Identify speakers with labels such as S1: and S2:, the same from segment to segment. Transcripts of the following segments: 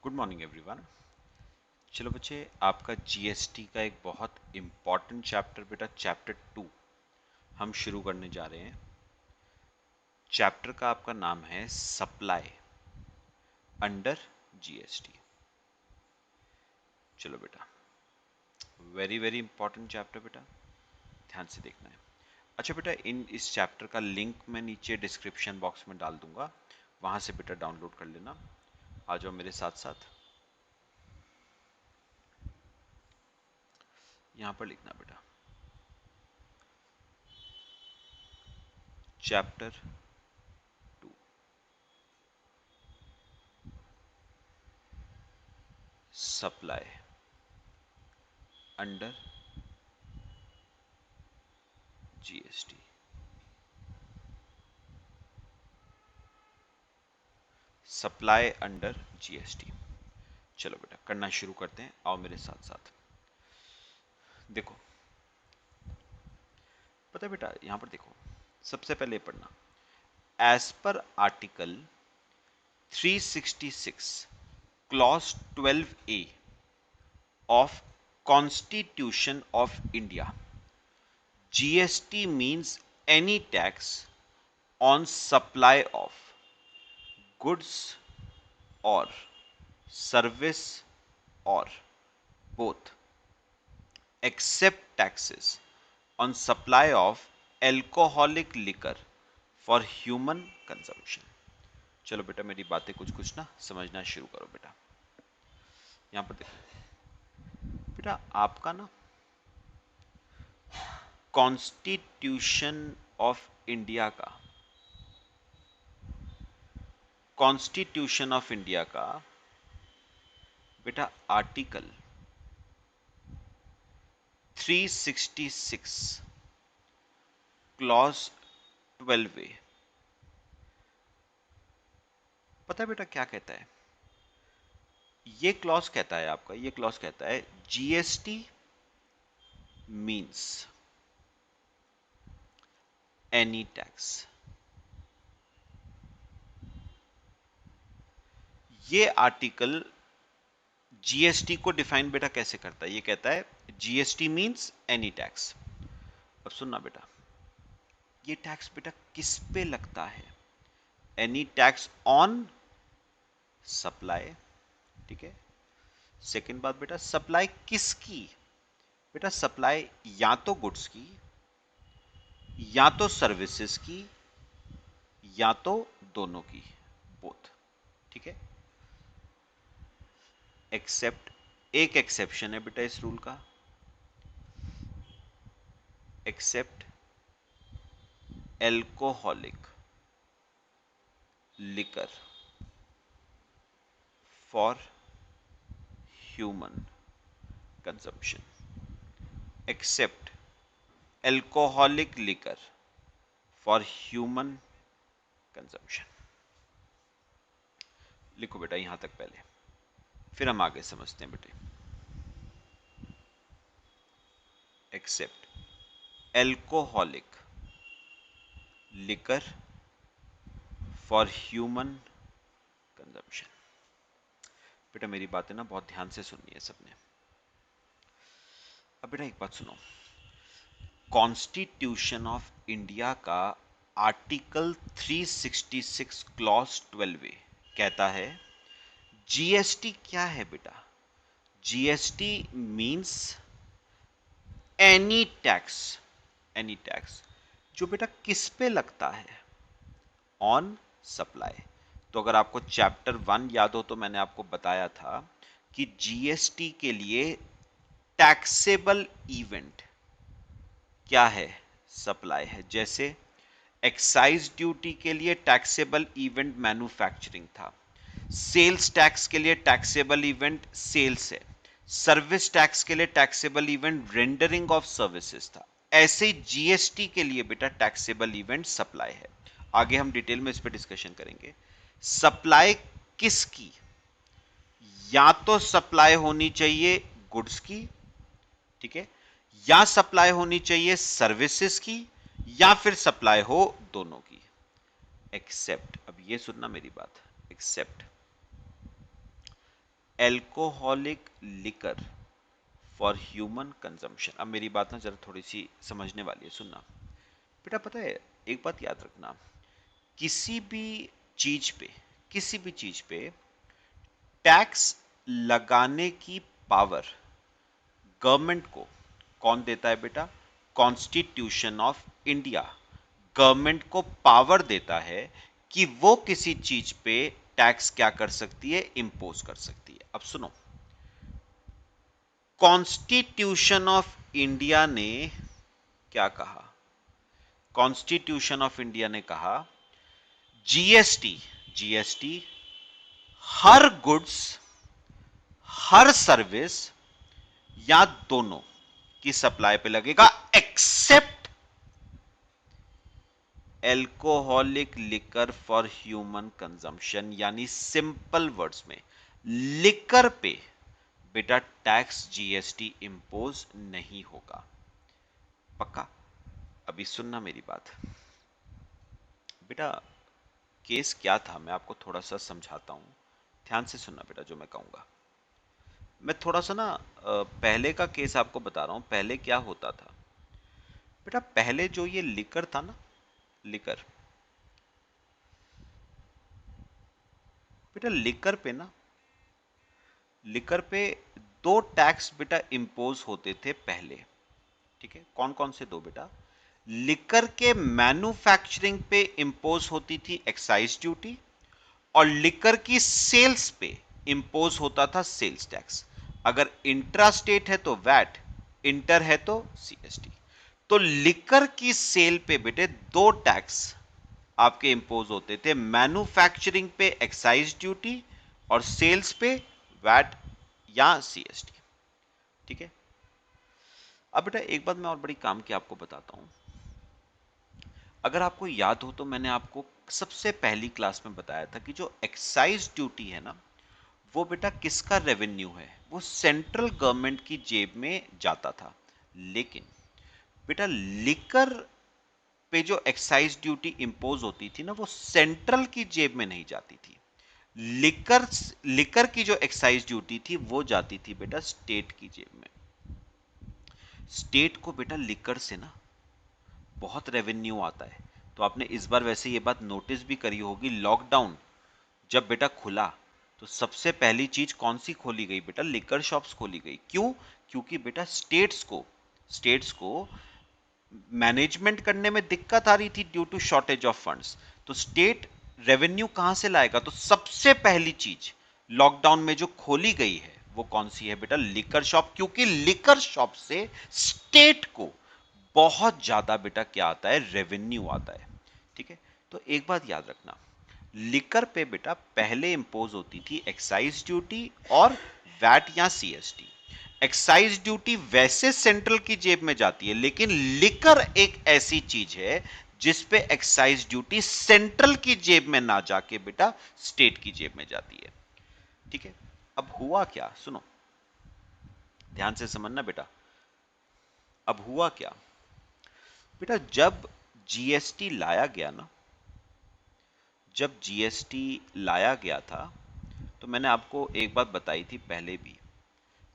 S1: Good morning everyone. चलो बच्चे, आपका जीएसटी का एक बहुत इम्पॉर्टेंट चैप्टर बेटा चैप्टर 2 हम शुरू करने जा रहे हैं। चैप्टर का आपका नाम है सप्लाई अंडर जीएसटी। चलो बेटा, वेरी वेरी इंपॉर्टेंट चैप्टर बेटा, ध्यान से देखना है। अच्छा बेटा, इस चैप्टर का लिंक मैं नीचे डिस्क्रिप्शन बॉक्स में डाल दूंगा, वहां से बेटा डाउनलोड कर लेना। आ जाओ मेरे साथ साथ, यहां पर लिखना बेटा chapter 2 supply under GST. Supply under GST. चलो बेटा करना शुरू करते हैं, आओ मेरे साथ साथ। देखो, पता है बेटा, यहां पर देखो, सबसे पहले पढ़ना एज पर article 366 clause 12A of constitution of India, GST means any tax on supply of goods और सर्विस और both except taxes on supply of alcoholic liquor for human consumption। चलो बेटा, मेरी बातें कुछ कुछ ना समझना शुरू करो बेटा। यहां पर देखो बेटा, आपका ना कॉन्स्टिट्यूशन ऑफ इंडिया का, कॉन्स्टिट्यूशन ऑफ इंडिया का बेटा आर्टिकल 366 क्लॉज 12A, पता है बेटा क्या कहता है? ये क्लॉज कहता है, आपका ये क्लॉज कहता है जीएसटी मीन्स एनी टैक्स। ये आर्टिकल जीएसटी को डिफाइन बेटा कैसे करता है? ये कहता है जीएसटी मींस एनी टैक्स। अब सुनना बेटा, ये टैक्स बेटा किस पे लगता है? एनी टैक्स ऑन सप्लाई, ठीक है। सेकंड बात बेटा, सप्लाई किसकी? बेटा सप्लाई या तो गुड्स की, या तो सर्विसेज की, या तो दोनों की, बोथ, ठीक है। एक्सेप्ट, एक एक्सेप्शन है बेटा इस रूल का, except alcoholic liquor for human consumption. Except alcoholic liquor for human consumption. लिखो बेटा यहां तक पहले, फिर हम आगे समझते हैं बेटे। Except alcoholic liquor for human consumption. बेटा मेरी बातें ना बहुत ध्यान से सुननी है सबने। अब बेटा एक बात सुनो, कॉन्स्टिट्यूशन ऑफ इंडिया का आर्टिकल 366 क्लॉज 12A कहता है जीएसटी क्या है बेटा? GST means any tax, any tax जो बेटा किस पे लगता है? On supply. तो अगर आपको चैप्टर 1 याद हो तो मैंने आपको बताया था कि जीएसटी के लिए टैक्सेबल इवेंट क्या है? सप्लाई है। जैसे एक्साइज ड्यूटी के लिए टैक्सेबल इवेंट मैन्युफैक्चरिंग था, सेल्स टैक्स के लिए टैक्सेबल इवेंट सेल्स है, सर्विस टैक्स के लिए taxable event rendering of services था। ऐसे जीएसटी के लिए बेटा टैक्सेबल इवेंट सप्लाई है। आगे हम डिटेल में इस पर डिस्कशन करेंगे। सप्लाई किसकी? या तो सप्लाई होनी चाहिए गुड्स की, ठीक है, या सप्लाई होनी चाहिए सर्विसेज की, या फिर सप्लाई हो दोनों की। एक्सेप्ट, अब ये सुनना मेरी बात, except alcoholic liquor for human consumption. अब मेरी बात ना जरा थोड़ी सी समझने वाली है, सुनना बेटा। पता है, एक बात याद रखना, किसी भी चीज पे किसी भी चीज पे टैक्स लगाने की पावर गवर्नमेंट को कौन देता है बेटा? कॉन्स्टिट्यूशन ऑफ इंडिया गवर्नमेंट को पावर देता है कि वो किसी चीज पे टैक्स क्या कर सकती है? इंपोज कर सकती है। अब सुनो, कॉन्स्टिट्यूशन ऑफ इंडिया ने क्या कहा? कॉन्स्टिट्यूशन ऑफ इंडिया ने कहा जीएसटी जीएसटी हर गुड्स, हर सर्विस या दोनों की सप्लाई पे लगेगा except alcoholic liquor for human consumption. यानी सिंपल वर्ड्स में, लिकर पे बेटा टैक्स जीएसटी इंपोज नहीं होगा। पक्का? अभी सुनना मेरी बात बेटा। केस क्या था मैं आपको थोड़ा सा समझाता हूं, ध्यान से सुनना बेटा जो मैं कहूंगा। मैं थोड़ा सा ना पहले का केस आपको बता रहा हूं। पहले क्या होता था बेटा? पहले जो ये लिकर था ना, लिकर बेटा, लिकर पे दो टैक्स बेटा इंपोज होते थे पहले। ठीक है, कौन कौन से दो बेटा? लिकर के मैन्युफैक्चरिंग पे इंपोज होती थी एक्साइज ड्यूटी, और लिकर की सेल्स पे इंपोज होता था सेल्स टैक्स। अगर इंट्रा स्टेट है तो वैट, इंटर है तो सीएसटी। तो लिकर की सेल पे बेटे दो टैक्स आपके इंपोज होते थे, मैन्युफैक्चरिंग पे एक्साइज ड्यूटी और सेल्स पे वैट या सीएसटी। ठीक है, अब बेटा एक बात मैं और बड़ी काम की आपको बताता हूं। अगर आपको याद हो तो मैंने आपको सबसे पहली क्लास में बताया था कि जो एक्साइज ड्यूटी है ना, वो बेटा किसका रेवेन्यू है? वो सेंट्रल गवर्नमेंट की जेब में जाता था। लेकिन बेटा लिकर पे जो एक्साइज ड्यूटी इंपोज होती थी ना, वो सेंट्रल की जेब में नहीं जाती थी। लिकर लिकर की जो एक्साइज ड्यूटी थी वो जाती थी बेटा स्टेट की जेब में। स्टेट को बेटा लिकर से ना बहुत रेवेन्यू आता है। तो आपने इस बार वैसे ये बात नोटिस भी करी होगी, लॉकडाउन जब बेटा खुला तो सबसे पहली चीज कौन सी खोली गई बेटा? लिकर शॉप्स खोली गई। क्यों? क्योंकि बेटा स्टेट्स को मैनेजमेंट करने में दिक्कत आ रही थी due to shortage of funds. तो स्टेट रेवेन्यू कहां से लाएगा? तो सबसे पहली चीज लॉकडाउन में जो खोली गई है वो कौन सी है बेटा? Liquor shop. क्योंकि लिकर शॉप से स्टेट को बहुत ज्यादा बेटा क्या आता है? रेवेन्यू आता है। ठीक है, तो एक बात याद रखना, लिकर पे बेटा पहले इंपोज होती थी एक्साइज ड्यूटी और वैट या सीएसटी। एक्साइज ड्यूटी वैसे सेंट्रल की जेब में जाती है, लेकिन लिकर एक ऐसी चीज है जिस पे एक्साइज ड्यूटी सेंट्रल की जेब में ना जाके बेटा स्टेट की जेब में जाती है। ठीक है, अब हुआ क्या? सुनो ध्यान से समझना बेटा। अब हुआ क्या बेटा? जब जीएसटी लाया गया ना, जब जीएसटी लाया गया था तो मैंने आपको एक बात बताई थी पहले भी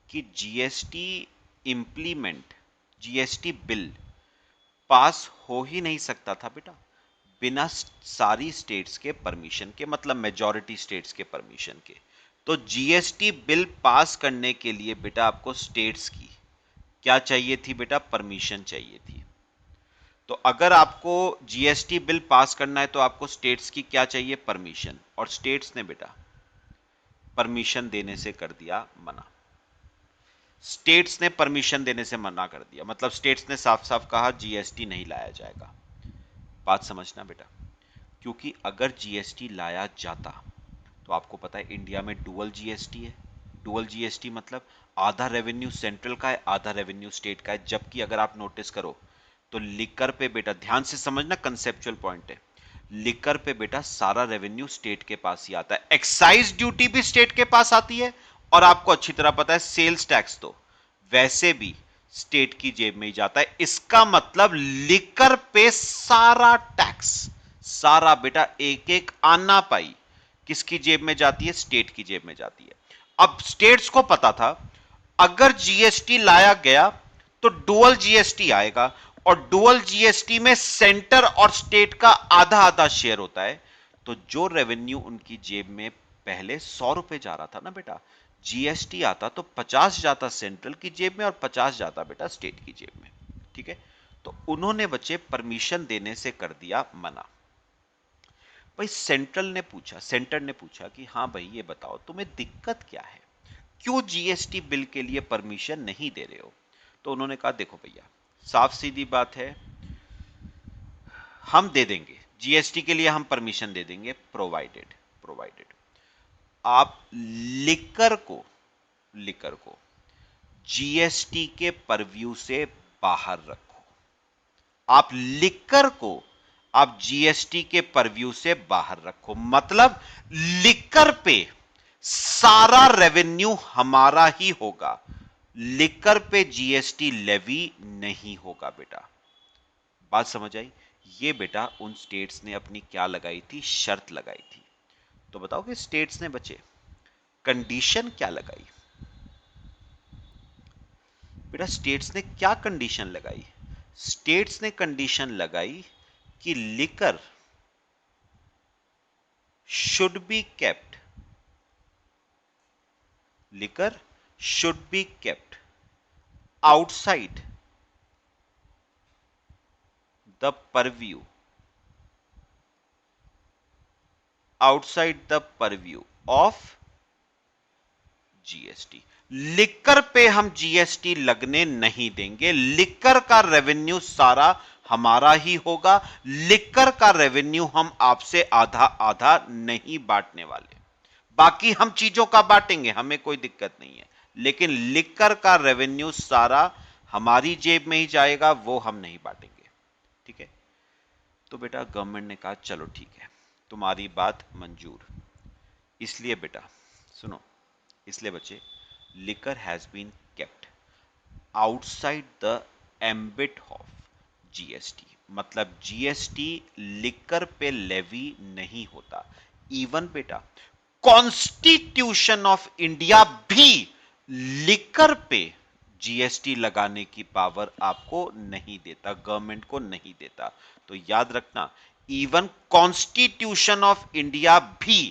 S1: कि GST implement, GST bill pass हो ही नहीं सकता था बेटा बिना सारी स्टेट्स के परमिशन के, मतलब मेजॉरिटी स्टेट्स के परमिशन के। तो जीएसटी बिल पास करने के लिए बेटा आपको स्टेट्स की क्या चाहिए थी बेटा? परमिशन चाहिए थी। तो अगर आपको जीएसटी बिल पास करना है तो आपको स्टेट्स की क्या चाहिए? परमिशन। और स्टेट्स ने बेटा परमिशन देने से कर दिया मना। स्टेट्स ने परमिशन देने से मना कर दिया, मतलब स्टेट्स ने साफ साफ कहा जीएसटी नहीं लाया जाएगा। बात समझना बेटा, क्योंकि अगर जीएसटी लाया जाता तो आपको पता है इंडिया में डुअल जीएसटी है। डुअल जीएसटी मतलब आधा रेवेन्यू सेंट्रल का है, आधा रेवेन्यू स्टेट का है। जबकि अगर आप नोटिस करो तो लिकर पे बेटा, ध्यान से समझना, कंसेप्चुअल पॉइंट है, लिकर पे बेटा सारा रेवेन्यू स्टेट के पास ही आता है। एक्साइज ड्यूटी भी स्टेट के पास आती है, और आपको अच्छी तरह पता है सेल्स टैक्स तो वैसे भी स्टेट की जेब में ही जाता है। इसका मतलब लिकर पे सारा टैक्स, सारा बेटा एक एक आना पाई किसकी जेब में जाती है? स्टेट की जेब में जाती है। अब स्टेट्स को पता था अगर जीएसटी लाया गया तो डुअल जीएसटी आएगा, और डुअल जीएसटी में सेंटर और स्टेट का आधा आधा शेयर होता है। तो जो रेवेन्यू उनकी जेब में पहले 100 रुपए जा रहा था ना बेटा, जीएसटी आता तो 50 जाता सेंट्रल की जेब में और 50 जाता बेटा स्टेट की जेब में। ठीक है, तो उन्होंने बच्चे परमिशन देने से कर दिया मना। भाई सेंटर ने पूछा कि हाँ भाई ये बताओ तुम्हें दिक्कत क्या है, क्यों जीएसटी बिल के लिए परमिशन नहीं दे रहे हो? तो उन्होंने कहा देखो भैया, साफ सीधी बात है, हम दे देंगे जीएसटी के लिए, हम परमिशन दे देंगे, प्रोवाइडेड प्रोवाइडेड आप लिकर को जीएसटी के परव्यू से बाहर रखो। आप लिकर को आप जीएसटी के परव्यू से बाहर रखो, मतलब लिकर पे सारा रेवेन्यू हमारा ही होगा, लिकर पे जीएसटी लेवी नहीं होगा बेटा। बात समझ आई? ये बेटा उन स्टेट्स ने अपनी क्या लगाई थी? शर्त लगाई थी। तो बताओ कि स्टेट्स ने बच्चे कंडीशन क्या लगाई? बेटा स्टेट्स ने क्या कंडीशन लगाई? स्टेट्स ने कंडीशन लगाई कि liquor should be kept, liquor should be kept outside the purview, outside the purview of GST. Liquor पे हम जीएसटी लगने नहीं देंगे, लिकर का रेवेन्यू सारा हमारा ही होगा, लिकर का रेवेन्यू हम आपसे आधा आधा नहीं बांटने वाले। बाकी हम चीजों का बांटेंगे, हमें कोई दिक्कत नहीं है, लेकिन लिकर का रेवेन्यू सारा हमारी जेब में ही जाएगा, वो हम नहीं बांटेंगे। ठीक है, तो बेटा गवर्नमेंट ने कहा चलो ठीक है, तुम्हारी बात मंजूर। इसलिए बेटा सुनो, इसलिए बच्चे liquor has been kept outside the ambit of GST, मतलब जीएसटी लिकर पे लेवी नहीं होता। इवन बेटा कॉन्स्टिट्यूशन ऑफ इंडिया भी लिकर पे जीएसटी लगाने की पावर आपको नहीं देता, गवर्नमेंट को नहीं देता। तो याद रखना, इवन कॉन्स्टिट्यूशन ऑफ इंडिया भी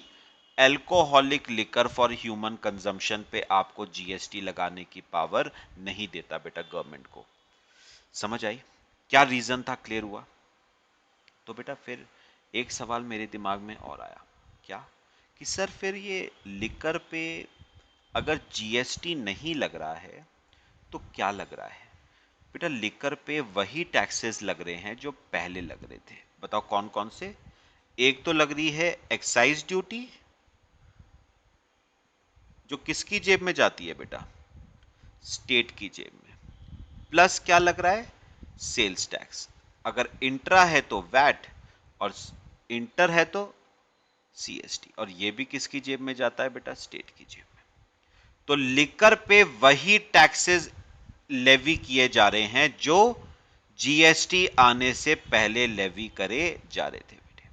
S1: alcoholic liquor for human consumption पे आपको जीएसटी लगाने की पावर नहीं देता बेटा गवर्नमेंट को। समझ आई? क्या रीजन था? क्लियर हुआ? तो बेटा फिर एक सवाल मेरे दिमाग में और आया, क्या कि सर फिर ये लिकर पे अगर जीएसटी नहीं लग रहा है तो क्या लग रहा है? बेटा लिकर पे वही टैक्सेस लग रहे हैं जो पहले लग रहे थे। बताओ कौन कौन से? एक तो लग रही है एक्साइज ड्यूटी, जो किसकी जेब में जाती है बेटा? स्टेट की जेब में। प्लस क्या लग रहा है? Sales tax. अगर इंट्रा है तो वैट, और इंटर है तो सीएसटी, और ये भी किसकी जेब में जाता है बेटा? स्टेट की जेब में। तो लिकर पे वही टैक्सेस लेवी किए जा रहे हैं जो जीएसटी आने से पहले लेवी करे जा रहे थे बेटे,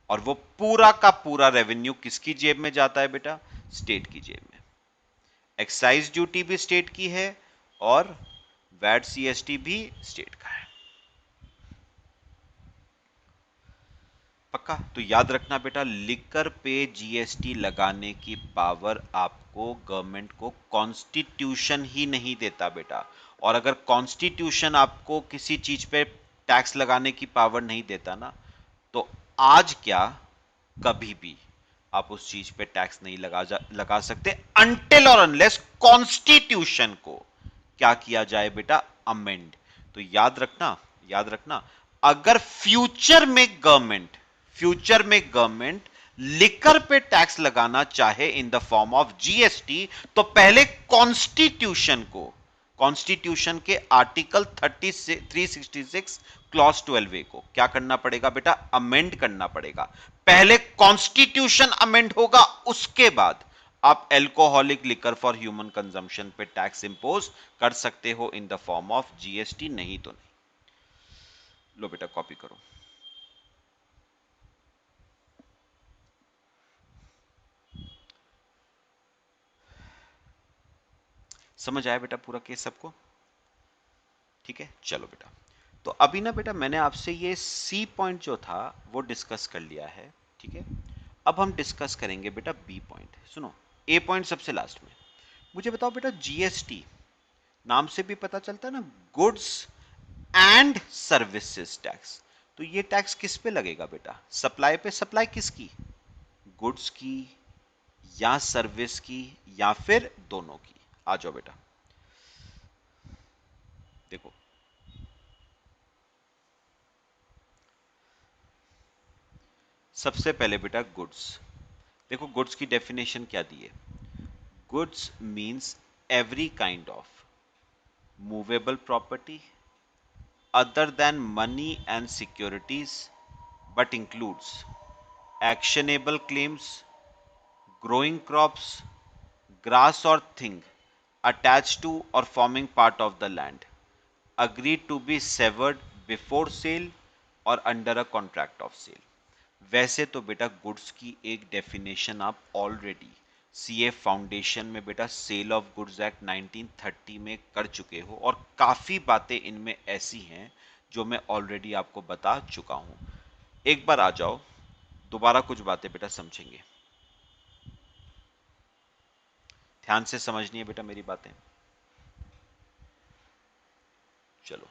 S1: और वो पूरा का पूरा रेवेन्यू किसकी जेब में जाता है बेटा? स्टेट की जेब में। एक्साइज ड्यूटी भी स्टेट की है और वैट सीएसटी भी स्टेट का है। पक्का? तो याद रखना बेटा, लिकर पे जीएसटी लगाने की पावर आपको गवर्नमेंट को कॉन्स्टिट्यूशन ही नहीं देता बेटा। और अगर कॉन्स्टिट्यूशन आपको किसी चीज पे टैक्स लगाने की पावर नहीं देता ना, तो आज क्या कभी भी आप उस चीज पे टैक्स नहीं लगा सकते, अनटिल और अनलेस कॉन्स्टिट्यूशन को क्या किया जाए बेटा? अमेंड। तो याद रखना, अगर फ्यूचर में गवर्नमेंट लिकर पे टैक्स लगाना चाहे in the form of GST, तो पहले कॉन्स्टिट्यूशन के आर्टिकल 366 क्लॉज 12A को क्या करना पड़ेगा बेटा? अमेंड करना पड़ेगा। पहले कॉन्स्टिट्यूशन अमेंड होगा, उसके बाद आप alcoholic liquor for human consumption पे टैक्स इंपोज कर सकते हो in the form of GST, नहीं तो नहीं। लो बेटा कॉपी करो। समझ आया बेटा पूरा केस सबको? ठीक है, चलो बेटा। तो अभी ना बेटा मैंने आपसे ये सी पॉइंट जो था वो डिस्कस कर लिया है, ठीक है। अब हम डिस्कस करेंगे बेटा बी पॉइंट। सुनो, ए पॉइंट सबसे लास्ट में। मुझे बताओ बेटा, जीएसटी नाम से भी पता चलता है ना, गुड्स एंड सर्विसेज टैक्स। तो ये टैक्स किस पे लगेगा बेटा? सप्लाई पे। सप्लाई किसकी? गुड्स की या सर्विस की या फिर दोनों की? आ जाओ बेटा, देखो। सबसे पहले बेटा गुड्स। देखो गुड्स की डेफिनेशन क्या दी है। Goods means every kind of movable property other than money and securities, but includes actionable claims, growing crops, grass or thing attached to or forming part of the land, agreed to be severed before sale or under a contract of sale. वैसे तो बेटा goods की एक definition आप already CA foundation में बेटा cell of goods act 1930 में कर चुके हो, और काफी बातें इनमें ऐसी हैं जो मैं ऑलरेडी आपको बता चुका हूं। एक बार आ जाओ, दोबारा कुछ बातें बेटा समझेंगे। ध्यान से समझनी है बेटा मेरी बातें। चलो,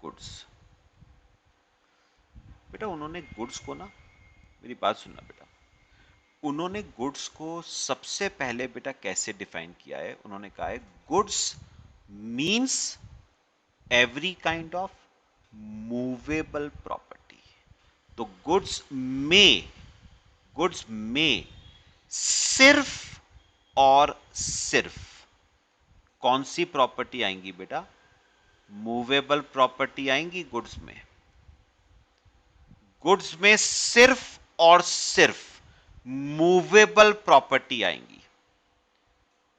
S1: गुड्स। बेटा उन्होंने गुड्स को ना, मेरी बात सुनना बेटा, उन्होंने गुड्स को सबसे पहले बेटा कैसे डिफाइन किया है? उन्होंने कहा है goods means every kind of movable property. तो गुड्स में सिर्फ और सिर्फ कौन सी प्रॉपर्टी आएंगी बेटा? मूवेबल प्रॉपर्टी आएंगी गुड्स में। गुड्स में सिर्फ और सिर्फ मूवेबल प्रॉपर्टी आएंगी।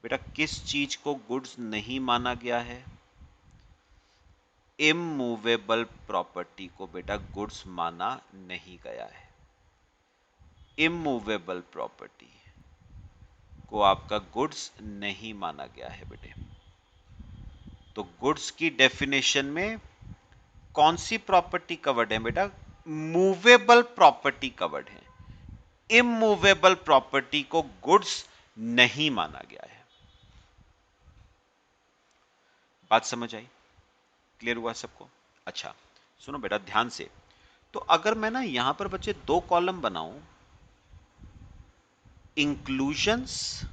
S1: बेटा किस चीज को गुड्स नहीं माना गया है? इमूवेबल प्रॉपर्टी को बेटा गुड्स माना नहीं गया है। इमूवेबल प्रॉपर्टी को आपका गुड्स नहीं माना गया है बेटे। तो गुड्स की डेफिनेशन में कौन सी प्रॉपर्टी कवर्ड है बेटा? मूवेबल प्रॉपर्टी कवर्ड है। इमूवेबल प्रॉपर्टी को गुड्स नहीं माना गया है। बात समझ आई? क्लियर हुआ सबको? अच्छा सुनो बेटा ध्यान से। तो अगर मैं ना यहां पर बच्चे दो कॉलम बनाऊं, इंक्लूजन्स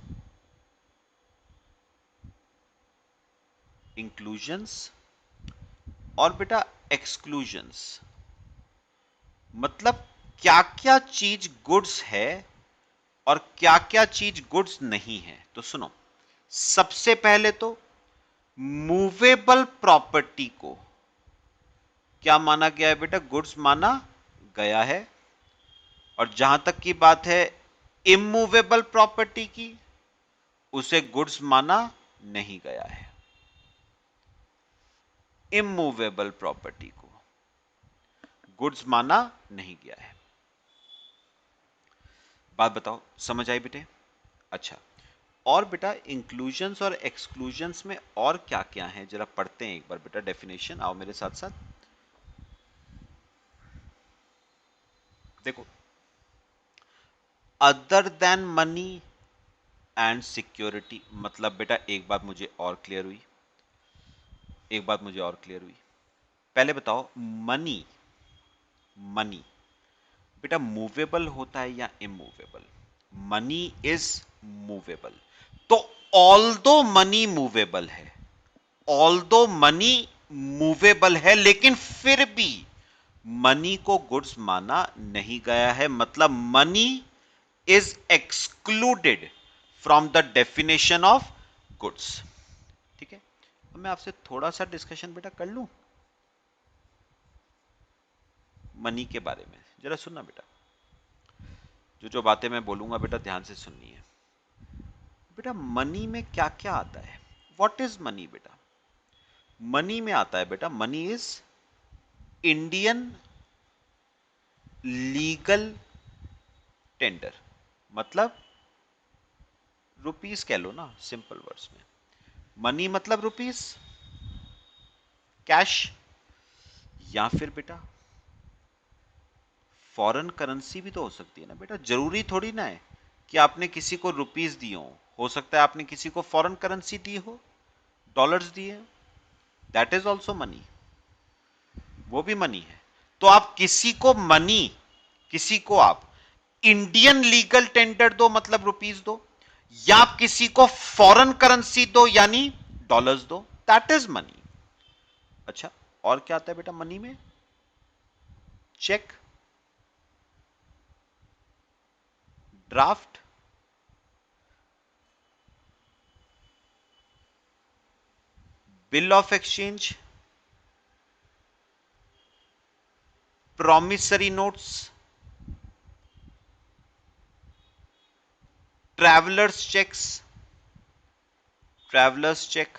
S1: और बेटा एक्सक्लूजन्स, मतलब क्या क्या चीज गुड्स है और क्या क्या चीज गुड्स नहीं है। तो सुनो, सबसे पहले तो मूवेबल प्रॉपर्टी को क्या माना गया है बेटा? गुड्स माना गया है। और जहां तक की बात है इमूवेबल प्रॉपर्टी की, उसे गुड्स माना नहीं गया है। इमूवेबल प्रॉपर्टी को गुड्स माना नहीं गया है। बात बताओ, समझ आई बेटे? अच्छा, और बेटा इंक्लूजन्स और एक्सक्लूजन्स में और क्या क्या है जरा पढ़ते हैं एक बार बेटा डेफिनेशन। आओ मेरे साथ साथ। देखो, other than money and security, मतलब बेटा एक बात मुझे और क्लियर हुई, एक बात मुझे और क्लियर हुई। पहले बताओ, मनी मनी बेटा मूवेबल होता है या इमूवेबल? Money is movable. तो ऑल्दो मनी मूवेबल है, ऑल्दो मनी मूवेबल है, लेकिन फिर भी मनी को गुड्स माना नहीं गया है। मतलब money is excluded from the definition of goods. ठीक है, अब मैं आपसे थोड़ा सा डिस्कशन बेटा कर लूं मनी के बारे में। जरा सुनना बेटा, जो जो बातें मैं बोलूंगा बेटा ध्यान से सुननी है। बेटा मनी में क्या क्या आता है? व्हाट इज मनी बेटा? मनी में आता है बेटा, money is Indian legal tender. मतलब रुपीस कह लो ना सिंपल वर्ड्स में। मनी मतलब रुपीस, कैश, या फिर बेटा फॉरेन करेंसी भी तो हो सकती है ना बेटा। जरूरी थोड़ी ना है कि आपने किसी को रुपीस दिए हो सकता है आपने किसी को फॉरेन करेंसी दी हो, डॉलर्स दिए, दैट इज ऑल्सो मनी, वो भी मनी है। तो आप किसी को मनी, किसी को आप इंडियन लीगल टेंडर दो मतलब रुपीस दो, या आप किसी को फॉरेन करेंसी दो यानी डॉलर्स दो, दैट इज मनी। अच्छा, और क्या आता है बेटा मनी में? Cheque, draft, bill of exchange, promissory notes, travellers cheques, travellers cheque,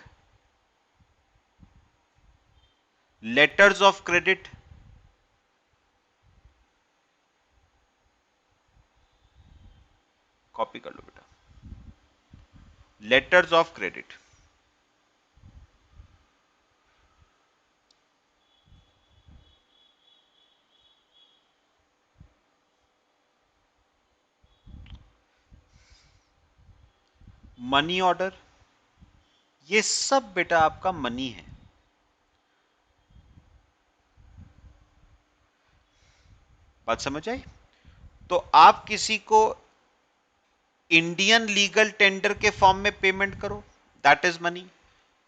S1: letters of credit, copy कर लो बेटा, letters of credit, money order, ये सब बेटा आपका मनी है। बात समझ आई? तो आप किसी को इंडियन लीगल टेंडर के फॉर्म में पेमेंट करो, दैट इज मनी।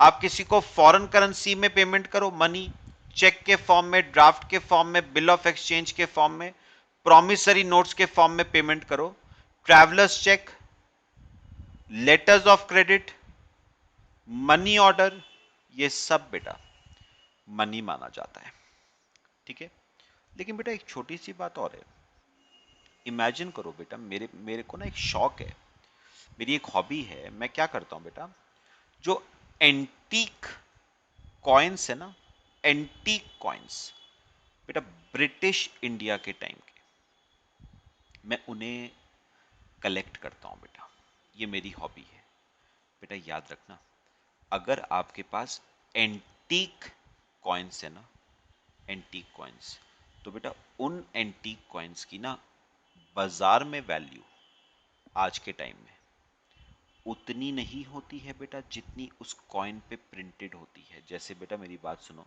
S1: आप किसी को फॉरेन करेंसी में पेमेंट करो, मनी। चेक के फॉर्म में, ड्राफ्ट के फॉर्म में, बिल ऑफ एक्सचेंज के फॉर्म में, प्रॉमिसरी नोट्स के फॉर्म में पेमेंट करो, travellers cheque, letters of credit, money order, ये सब बेटा मनी माना जाता है। ठीक है, लेकिन बेटा एक छोटी सी बात और है। इमेजिन करो बेटा, मेरे मेरे को ना एक शौक है, मेरी एक हॉबी है। मैं क्या करता हूं बेटा, जो एंटीक कॉइन्स है ना, एंटीक कॉइन्स बेटा, ब्रिटिश इंडिया के टाइम के, मैं उन्हें कलेक्ट करता हूं बेटा। ये मेरी हॉबी है बेटा। याद रखना, अगर आपके पास एंटीक कॉइन्स है ना, एंटीक कॉइन्स, तो बेटा उन एंटीक कॉइन्स की ना बाजार में वैल्यू आज के टाइम में उतनी नहीं होती है बेटा जितनी उस कॉइन पे प्रिंटेड होती है। जैसे बेटा मेरी बात सुनो,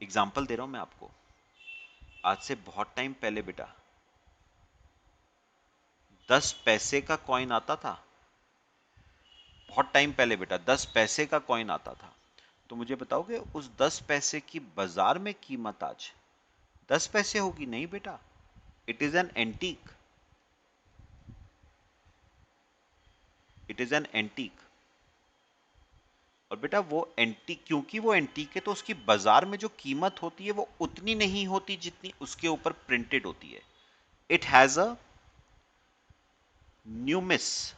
S1: एग्जाम्पल दे रहा हूं मैं आपको। आज से बहुत टाइम पहले बेटा 10 पैसे का कॉइन आता था। बहुत टाइम पहले बेटा 10 पैसे का कॉइन आता था। तो मुझे बताओगे उस 10 पैसे की बाजार में कीमत आज 10 पैसे होगी? नहीं बेटा, it is an antique, it is an antique. और बेटा वो एंटीक, क्योंकि वो एंटीक है तो उसकी बाजार में जो कीमत होती है वो उतनी नहीं होती जितनी उसके ऊपर प्रिंटेड होती है। It has a numismatic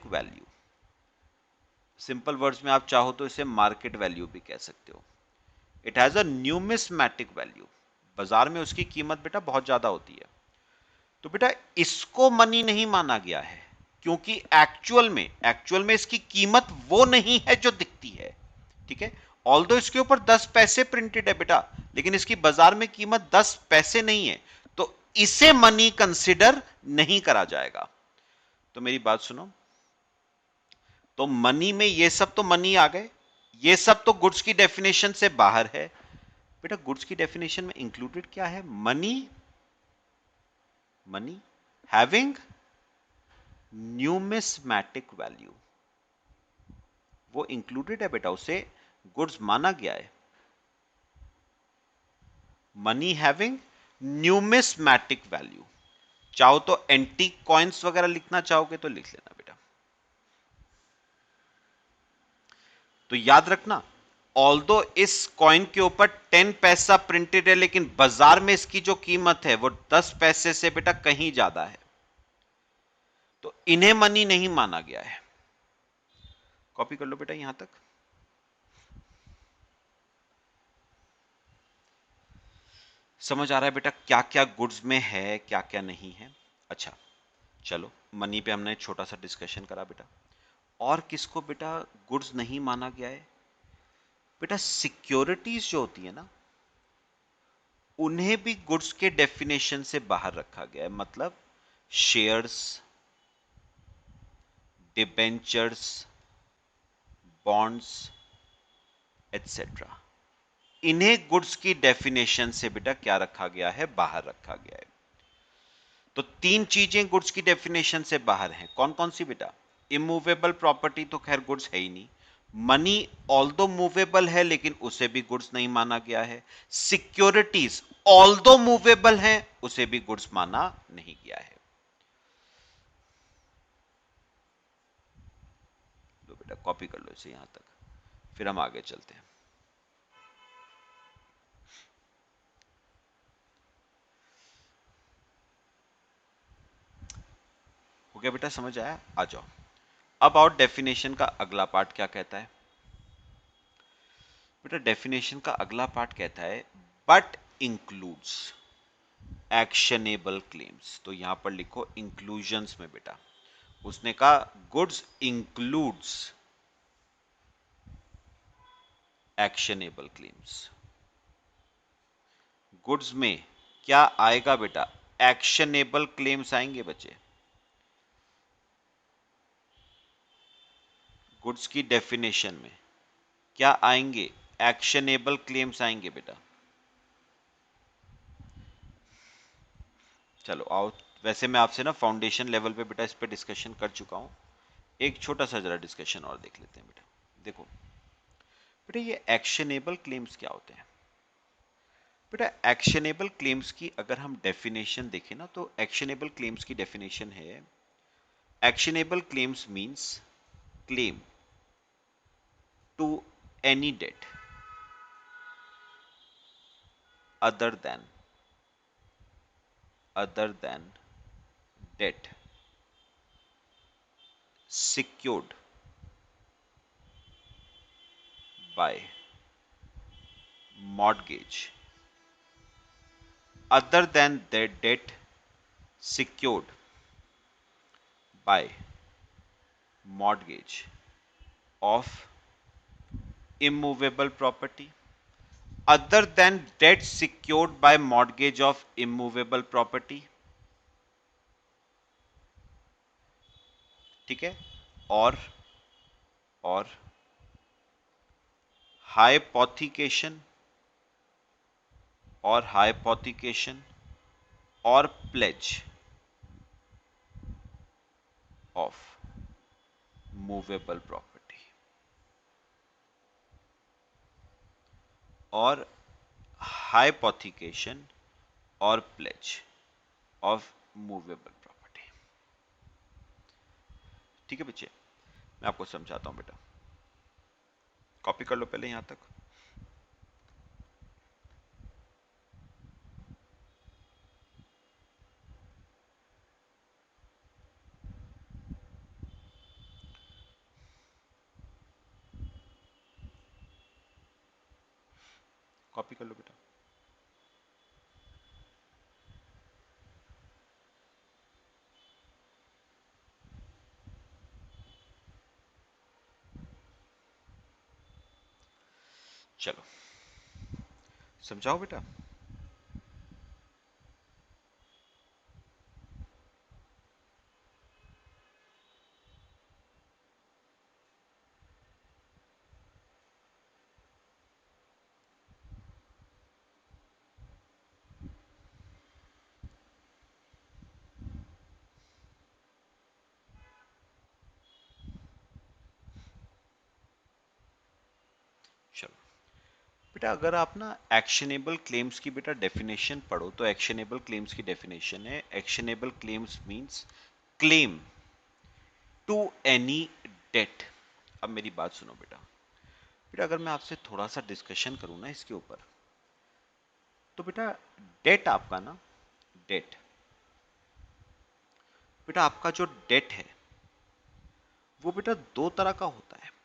S1: value. Simple words में आप चाहो तो इसे मार्केट वैल्यू भी कह सकते हो। It has a numismatic value, बाजार में उसकी कीमत बेटा बहुत ज्यादा होती है। तो बेटा इसको मनी नहीं माना गया है, क्योंकि एक्चुअल में इसकी कीमत वो नहीं है जो दिखती है। ठीक है, ऑल्दो इसके ऊपर 10 पैसे प्रिंटेड है बेटा, लेकिन इसकी बाजार में कीमत 10 पैसे नहीं है, तो इसे मनी कंसिडर नहीं करा जाएगा। तो मेरी बात सुनो, तो मनी में ये सब तो मनी आ गए, ये सब तो गुड्स की डेफिनेशन से बाहर है। बेटा गुड्स की डेफिनेशन में इंक्लूडेड क्या है? Money, money having numismatic value, वो इंक्लूडेड है बेटा, उसे गुड्स माना गया है। Money having numismatic value. चाहो तो एंटीक कॉइन्स वगैरह लिखना चाहोगे तो लिख लेना बेटा। तो याद रखना, ऑल्दो इस कॉइन के ऊपर 10 पैसा प्रिंटेड है, लेकिन बाजार में इसकी जो कीमत है वो 10 पैसे से बेटा कहीं ज्यादा है, तो इन्हें मनी नहीं माना गया है। कॉपी कर लो बेटा यहां तक। समझ आ रहा है बेटा क्या क्या गुड्स में है, क्या क्या नहीं है? अच्छा, चलो, मनी पे हमने छोटा सा डिस्कशन करा बेटा। और किसको बेटा गुड्स नहीं माना गया है? बेटा सिक्योरिटीज जो होती है ना, उन्हें भी गुड्स के डेफिनेशन से बाहर रखा गया है। मतलब शेयर्स, डिबेंचर्स, बॉन्ड्स एटसेट्रा, इन्हें गुड्स की डेफिनेशन से बेटा क्या रखा गया है? बाहर रखा गया है। तो तीन चीजें गुड्स की डेफिनेशन से बाहर हैं। कौन कौन सी बेटा? इमूवेबल प्रॉपर्टी तो खैर गुड्स है ही नहीं। मनी ऑल्दो मूवेबल है लेकिन उसे भी गुड्स नहीं माना गया है। सिक्योरिटीज ऑल्दो मूवेबल है, उसे भी गुड्स माना नहीं गया है। लो बेटा कॉपी कर लो इसे यहां तक, फिर हम आगे चलते हैं। हो गया बेटा, समझ आया? आ जाओ अब। और डेफिनेशन का अगला पार्ट क्या कहता है? बेटा डेफिनेशन का अगला पार्ट कहता है बट इंक्लूड्स एक्शनेबल क्लेम्स। तो यहां पर लिखो इंक्लूजन्स में बेटा। उसने कहा goods includes actionable claims. Goods में क्या आएगा बेटा? एक्शनेबल क्लेम्स आएंगे बच्चे। गुड्स की डेफिनेशन में क्या आएंगे? एक्शनेबल क्लेम्स आएंगे बेटा। चलो आओ, वैसे मैं आपसे ना फाउंडेशन लेवल पे बेटा इस पे डिस्कशन कर चुका हूं। एक छोटा सा जरा डिस्कशन और देख लेते हैं बेटा। देखो बेटा, ये एक्शनेबल क्लेम्स क्या होते हैं? बेटा एक्शनेबल क्लेम्स की अगर हम डेफिनेशन देखें ना, तो एक्शनेबल क्लेम्स की डेफिनेशन है, actionable claims means claim to any debt other than debt secured by mortgage, other than the debt secured by mortgage of immovable property, other than debt secured by mortgage of immovable property, ठीक है? और hypothecation और pledge of movable property, और hypothecation और pledge of movable property. ठीक है बच्चे, मैं आपको समझाता हूं बेटा। कॉपी कर लो पहले यहां तक। कॉपी कर लो बेटा। चलो समझाओ बेटा। चलो बेटा, अगर आप ना एक्शनेबल क्लेम्स की बेटा डेफिनेशन पढ़ो, तो एक्शनेबल क्लेम्स की डेफिनेशन है, actionable claims means claim to any debt. अब मेरी बात सुनो बेटा। बेटा अगर मैं आपसे थोड़ा सा डिस्कशन करूं ना इसके ऊपर, तो बेटा डेट आपका ना, डेट बेटा आपका जो डेट है वो बेटा दो तरह का होता है।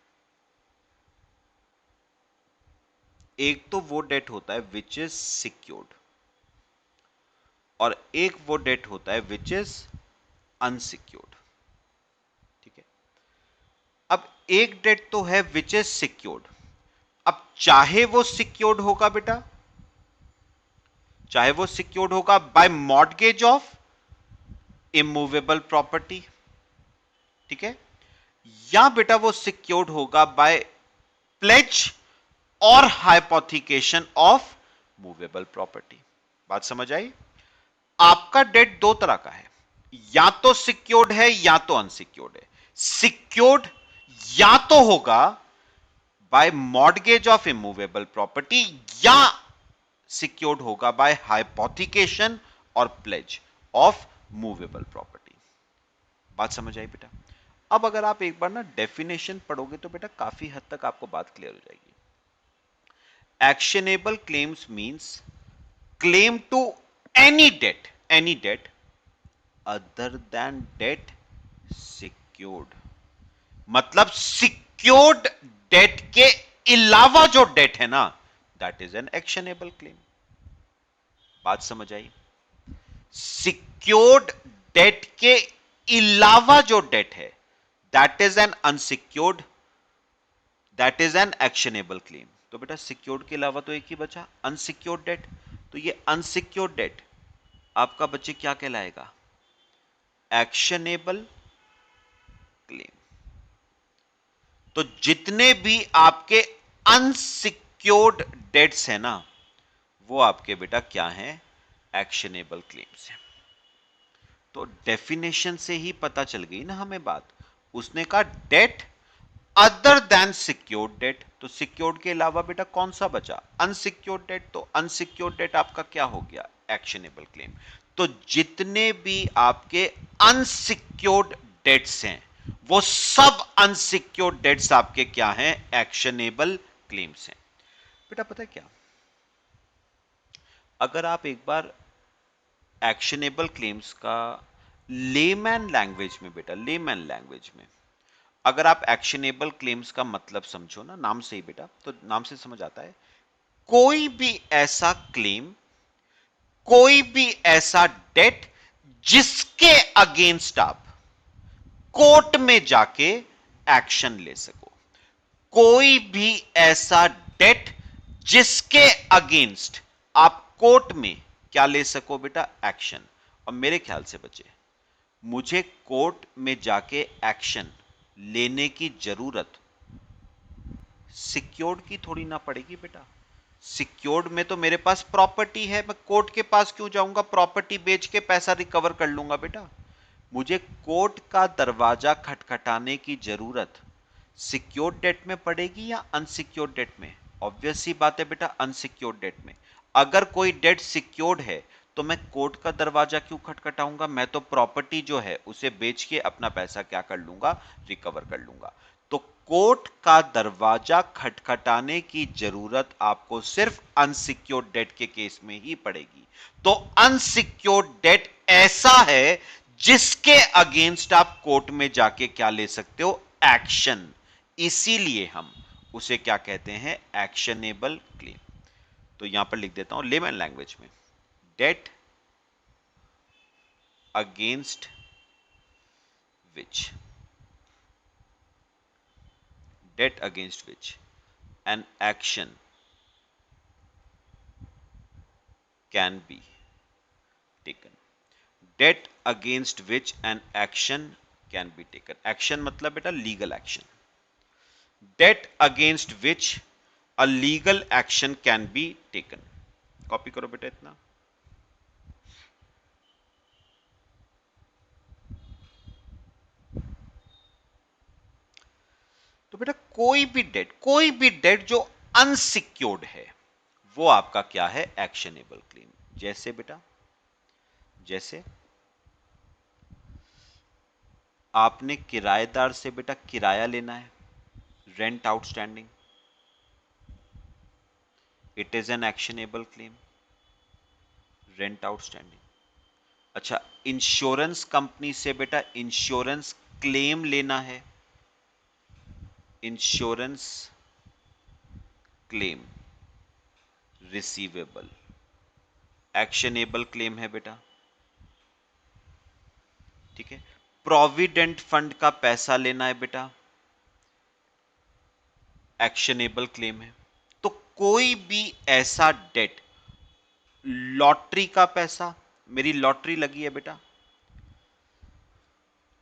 S1: एक तो वो डेट होता है विच इज सिक्योर्ड, और एक वो डेट होता है विच इज अनसिक्योर्ड। ठीक है, अब एक डेट तो है विच इज सिक्योर्ड। अब चाहे वो सिक्योर्ड होगा बेटा, चाहे वो सिक्योर्ड होगा by mortgage of immovable property, ठीक है, या बेटा वो सिक्योर्ड होगा बाय प्लेज और हाइपोथिकेशन ऑफ मूवेबल प्रॉपर्टी। बात समझ आई? आपका डेट दो तरह का है, या तो सिक्योर्ड है या तो अनसिक्योर्ड है। सिक्योर्ड या तो होगा by mortgage of immovable property, या सिक्योर्ड होगा बाय हाइपोथिकेशन और प्लेज ऑफ मूवेबल प्रॉपर्टी। बात समझ आई बेटा? अब अगर आप एक बार ना डेफिनेशन पढ़ोगे तो बेटा काफी हद तक आपको बात क्लियर हो जाएगी। Actionable claims means claim to any debt other than debt secured। मतलब सिक्योर्ड डेट के अलावा जो डेट है ना, that is an actionable claim. बात समझ आई? सिक्योर्ड डेट के अलावा जो डेट है, that is N unsecured, that is an actionable claim. तो बेटा सिक्योर्ड के अलावा तो एक ही बचा, अनसिक्योर्ड डेट। तो ये अनसिक्योर्ड डेट आपका बच्चे क्या कहलाएगा? Actionable claim. तो जितने भी आपके अनसिक्योर्ड डेट्स हैं ना, वो आपके बेटा क्या हैं? एक्शनेबल क्लेम्स हैं। तो डेफिनेशन से ही पता चल गई ना हमें बात। उसने कहा debt other than secured debt, तो सिक्योर्ड के अलावा बेटा कौन सा बचा? Unsecured debt. तो अनसिक्योर्ड डेट आपका क्या हो गया? Actionable claim. तो जितने भी आपके अनसिक्योर्ड डेट्स हैं, वो सब अनसिक्योर्ड डेट्स आपके क्या हैं? एक्शनेबल क्लेम्स हैं। बेटा पता है क्या, अगर आप एक बार एक्शनेबल क्लेम्स का लेमैन लैंग्वेज में, बेटा लेमैन लैंग्वेज में अगर आप एक्शनेबल क्लेम्स का मतलब समझो ना, नाम से ही बेटा, तो नाम से समझ आता है कोई भी ऐसा क्लेम, कोई भी ऐसा डेट जिसके अगेंस्ट आप कोर्ट में जाके एक्शन ले सको। कोई भी ऐसा डेट जिसके अगेंस्ट आप कोर्ट में क्या ले सको बेटा? एक्शन। और मेरे ख्याल से बच्चे, मुझे कोर्ट में जाके एक्शन लेने की जरूरत सिक्योर्ड की थोड़ी ना पड़ेगी बेटा। सिक्योर्ड में तो मेरे पास प्रॉपर्टी है, मैं कोर्ट के पास क्यों जाऊंगा? प्रॉपर्टी बेच के पैसा रिकवर कर लूंगा बेटा। मुझे कोर्ट का दरवाजा खटखटाने की जरूरत सिक्योर्ड डेट में पड़ेगी या अनसिक्योर्ड डेट में? ऑब्वियस सी बात है बेटा, अनसिक्योर्ड डेट में। अगर कोई डेट सिक्योर्ड है तो मैं कोर्ट का दरवाजा क्यों खटखटाऊंगा? मैं तो प्रॉपर्टी जो है उसे बेच के अपना पैसा क्या कर लूंगा? रिकवर कर लूंगा। तो कोर्ट का दरवाजा खटखटाने की जरूरत आपको सिर्फ अनसिक्योर्ड डेट के केस में ही पड़ेगी। तो अनसिक्योर्ड डेट ऐसा है जिसके अगेंस्ट आप कोर्ट में जाके क्या ले सकते हो? एक्शन। इसीलिए हम उसे क्या कहते हैं? Actionable claim. तो यहां पर लिख देता हूं लेमन लैंग्वेज में, debt against which, debt against which an action can be taken, debt against which an action can be taken। action मतलब बेटा legal action. debt against which a legal action can be taken। Copy करो बेटा इतना। तो बेटा कोई भी date जो अनसिक्योर्ड है, वो आपका क्या है? Actionable claim. जैसे बेटा, जैसे आपने किराएदार से बेटा किराया लेना है, rent outstanding, it is an actionable claim, rent outstanding. अच्छा, इंश्योरेंस कंपनी से बेटा इंश्योरेंस क्लेम लेना है, insurance claim receivable, actionable claim है बेटा। ठीक है, प्रोविडेंट फंड का पैसा लेना है बेटा, एक्शनेबल क्लेम है। तो कोई भी ऐसा डेट, लॉटरी का पैसा, मेरी लॉटरी लगी है बेटा,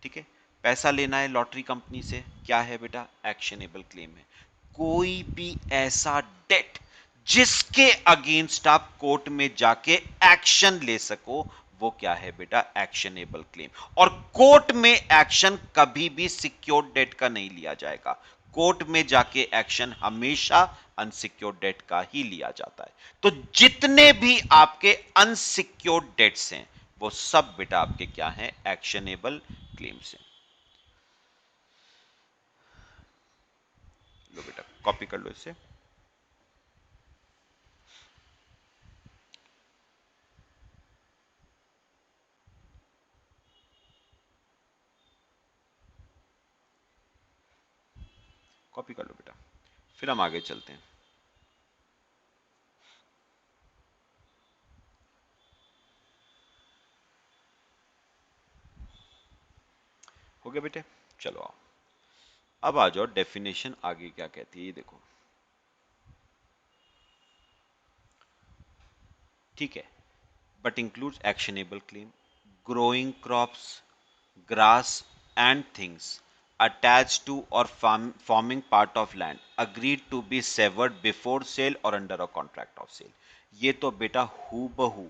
S1: ठीक है, पैसा लेना है लॉटरी कंपनी से, क्या है बेटा, एक्शनेबल क्लेम है। कोई भी ऐसा डेट जिसके अगेंस्ट आप कोर्ट में जाके एक्शन ले सको, वो क्या है बेटा, एक्शनेबल क्लेम। और कोर्ट में एक्शन कभी भी सिक्योर्ड डेट का नहीं लिया जाएगा। कोर्ट में जाके एक्शन हमेशा अनसिक्योर्ड डेट का ही लिया जाता है। तो जितने भी आपके अनसिक्योर्ड डेट्स हैं, वो सब बेटा आपके क्या हैं, एक्शनेबल क्लेम्स हैं। लो बेटा कॉपी कर लो इसे। कॉपी कर लो बेटा, फिर हम आगे चलते हैं। हो गया बेटे, चलो आओ, अब आ जाओ डेफिनेशन आगे क्या कहती है, ये देखो। ठीक है, but includes actionable claim, growing crops, grass and things attached to or forming part of land agreed to be severed before sale or under a contract of sale। ये तो बेटा हूबहू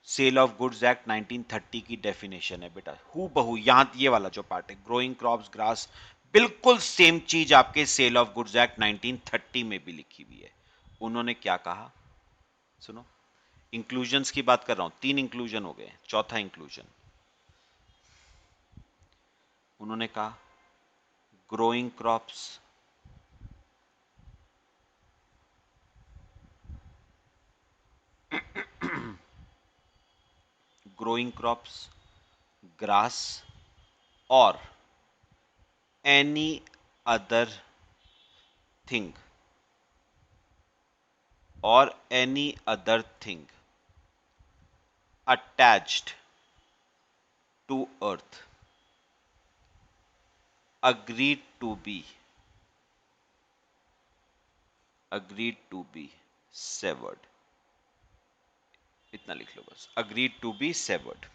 S1: सेल ऑफ गुड्स एक्ट 1930 की definition है बेटा, हूबहू। यहां ये वाला जो पार्ट है, ग्रोइंग क्रॉप्स, ग्रास, बिल्कुल सेम चीज आपके सेल ऑफ गुड्स एक्ट 1930 में भी लिखी हुई है। उन्होंने क्या कहा, सुनो, इंक्लूजन्स की बात कर रहा हूं, 3 इंक्लूजन हो गए, चौथा इंक्लूजन उन्होंने कहा growing crops, growing crops, grass और एनी अदर थिंग, और any other thing attached to earth agreed to be severed। इतना लिख लो बस, agreed to be severed।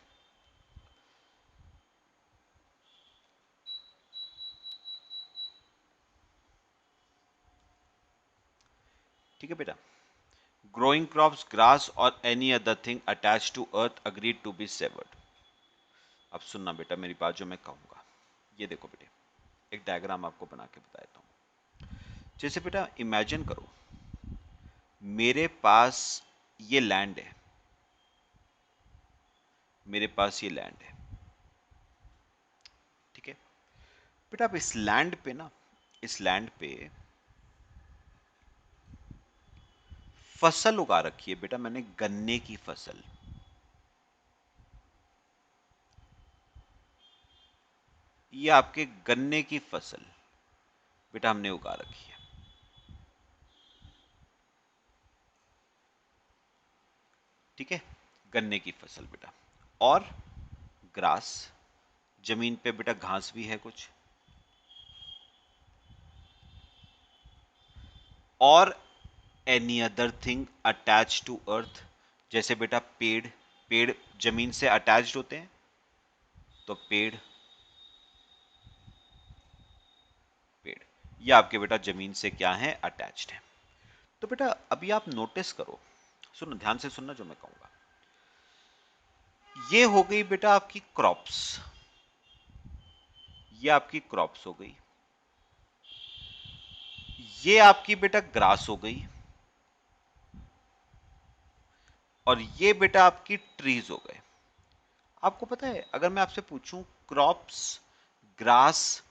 S1: ठीक है बेटा, ग्रोइंग क्रॉप्स, ग्रास और any other thing attach to earth agreed to be severed. अब सुनना बेटा मेरी बात जो मैं कहूंगा, ये देखो बेटे, एक डायग्राम आपको बना के बता देता हूं। जैसे बेटा इमेजिन करो मेरे पास ये लैंड है, मेरे पास ये लैंड है, ठीक है बेटा। अब इस लैंड पे ना, इस लैंड पे फसल उगा रखी है बेटा मैंने, गन्ने की फसल। ये आपके गन्ने की फसल बेटा हमने उगा रखी है, ठीक है, गन्ने की फसल बेटा। और ग्रास, जमीन पे बेटा घास भी है कुछ, और any other thing attach to earth, जैसे बेटा पेड़, पेड़ जमीन से अटैच्ड होते हैं, तो पेड़, पेड़ ये आपके बेटा जमीन से क्या है, अटैच्ड है। तो बेटा अभी आप नोटिस करो, सुनो ध्यान से सुनना जो मैं कहूंगा। ये हो गई बेटा आपकी क्रॉप्स, ये आपकी क्रॉप्स हो गई, ये आपकी बेटा ग्रास हो गई, और ये बेटा आपकी ट्रीज हो गए। आपको पता है अगर मैं आपसे पूछूं क्रॉप्स, ग्रास,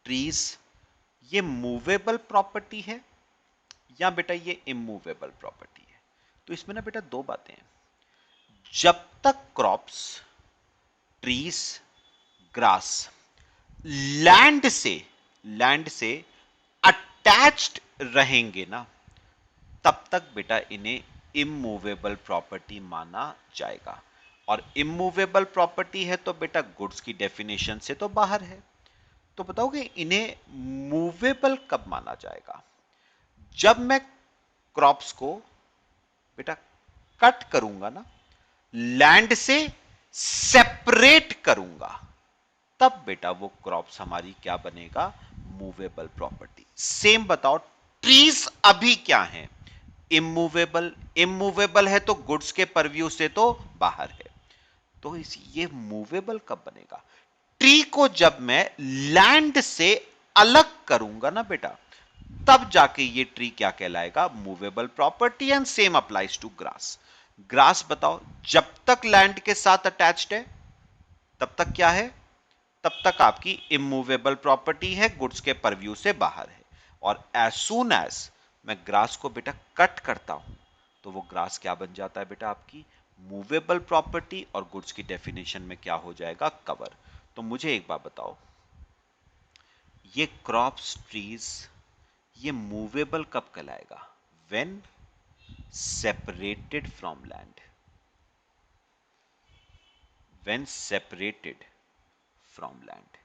S1: ट्रीज, ये मूवेबल प्रॉपर्टी है या बेटा ये इमूवेबल प्रॉपर्टी है? तो इसमें ना बेटा दो बातें हैं। जब तक क्रॉप्स, ट्रीज, ग्रास लैंड से अटैच्ड रहेंगे ना, तब तक बेटा इन्हें इमूवेबल प्रॉपर्टी माना जाएगा। और इमूवेबल प्रॉपर्टी है तो बेटा गुड्स की डेफिनेशन से तो बाहर है। तो बताओगे इन्हें मूवेबल कब माना जाएगा? जब मैं क्रॉप्स को बेटा कट करूंगा ना, लैंड से सेपरेट करूंगा, तब बेटा वो क्रॉप्स हमारी क्या बनेगा? Movable property. सेम बताओ, ट्रीज अभी क्या है? इमूवेबल। इमूवेबल है तो गुड्स के परव्यू से तो बाहर है, तो ये मूवेबल कब बनेगा? ट्री को जब मैं लैंड से अलग करूंगा ना बेटा, तब जाके ये ट्री क्या कहलाएगा? Movable property. And same applies to grass. Grass बताओ, जब तक लैंड के साथ अटैच्ड है तब तक क्या है? तब तक आपकी इमूवेबल प्रॉपर्टी है, गुड्स के परव्यू से बाहर है। और एज सून एज मैं ग्रास को बेटा कट करता हूं, तो वो ग्रास क्या बन जाता है बेटा? आपकी मूवेबल प्रॉपर्टी, और गुड्स की डेफिनेशन में क्या हो जाएगा? कवर। तो मुझे एक बात बताओ, ये क्रॉप्स ट्रीज ये मूवेबल कब कहलाएगा? When separated from land. When separated from land.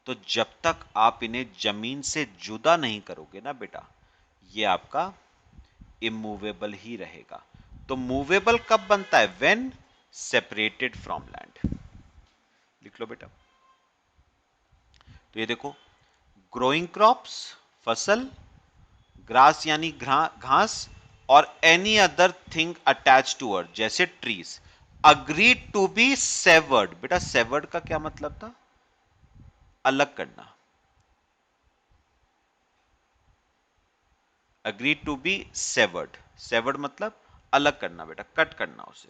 S1: तो जब तक आप इन्हें जमीन से जुदा नहीं करोगे ना बेटा, ये आपका इमूवेबल ही रहेगा। तो मूवेबल कब बनता है? When separated from land. लिख लो बेटा। तो ये देखो, ग्रोइंग क्रॉप्स फसल, ग्रास यानी घास, और any other thing attach to earth जैसे trees agreed to be severed. बेटा सेवर्ड का क्या मतलब था? अलग करना। Agreed to be severed. Severed मतलब अलग करना बेटा, कट करना उसे।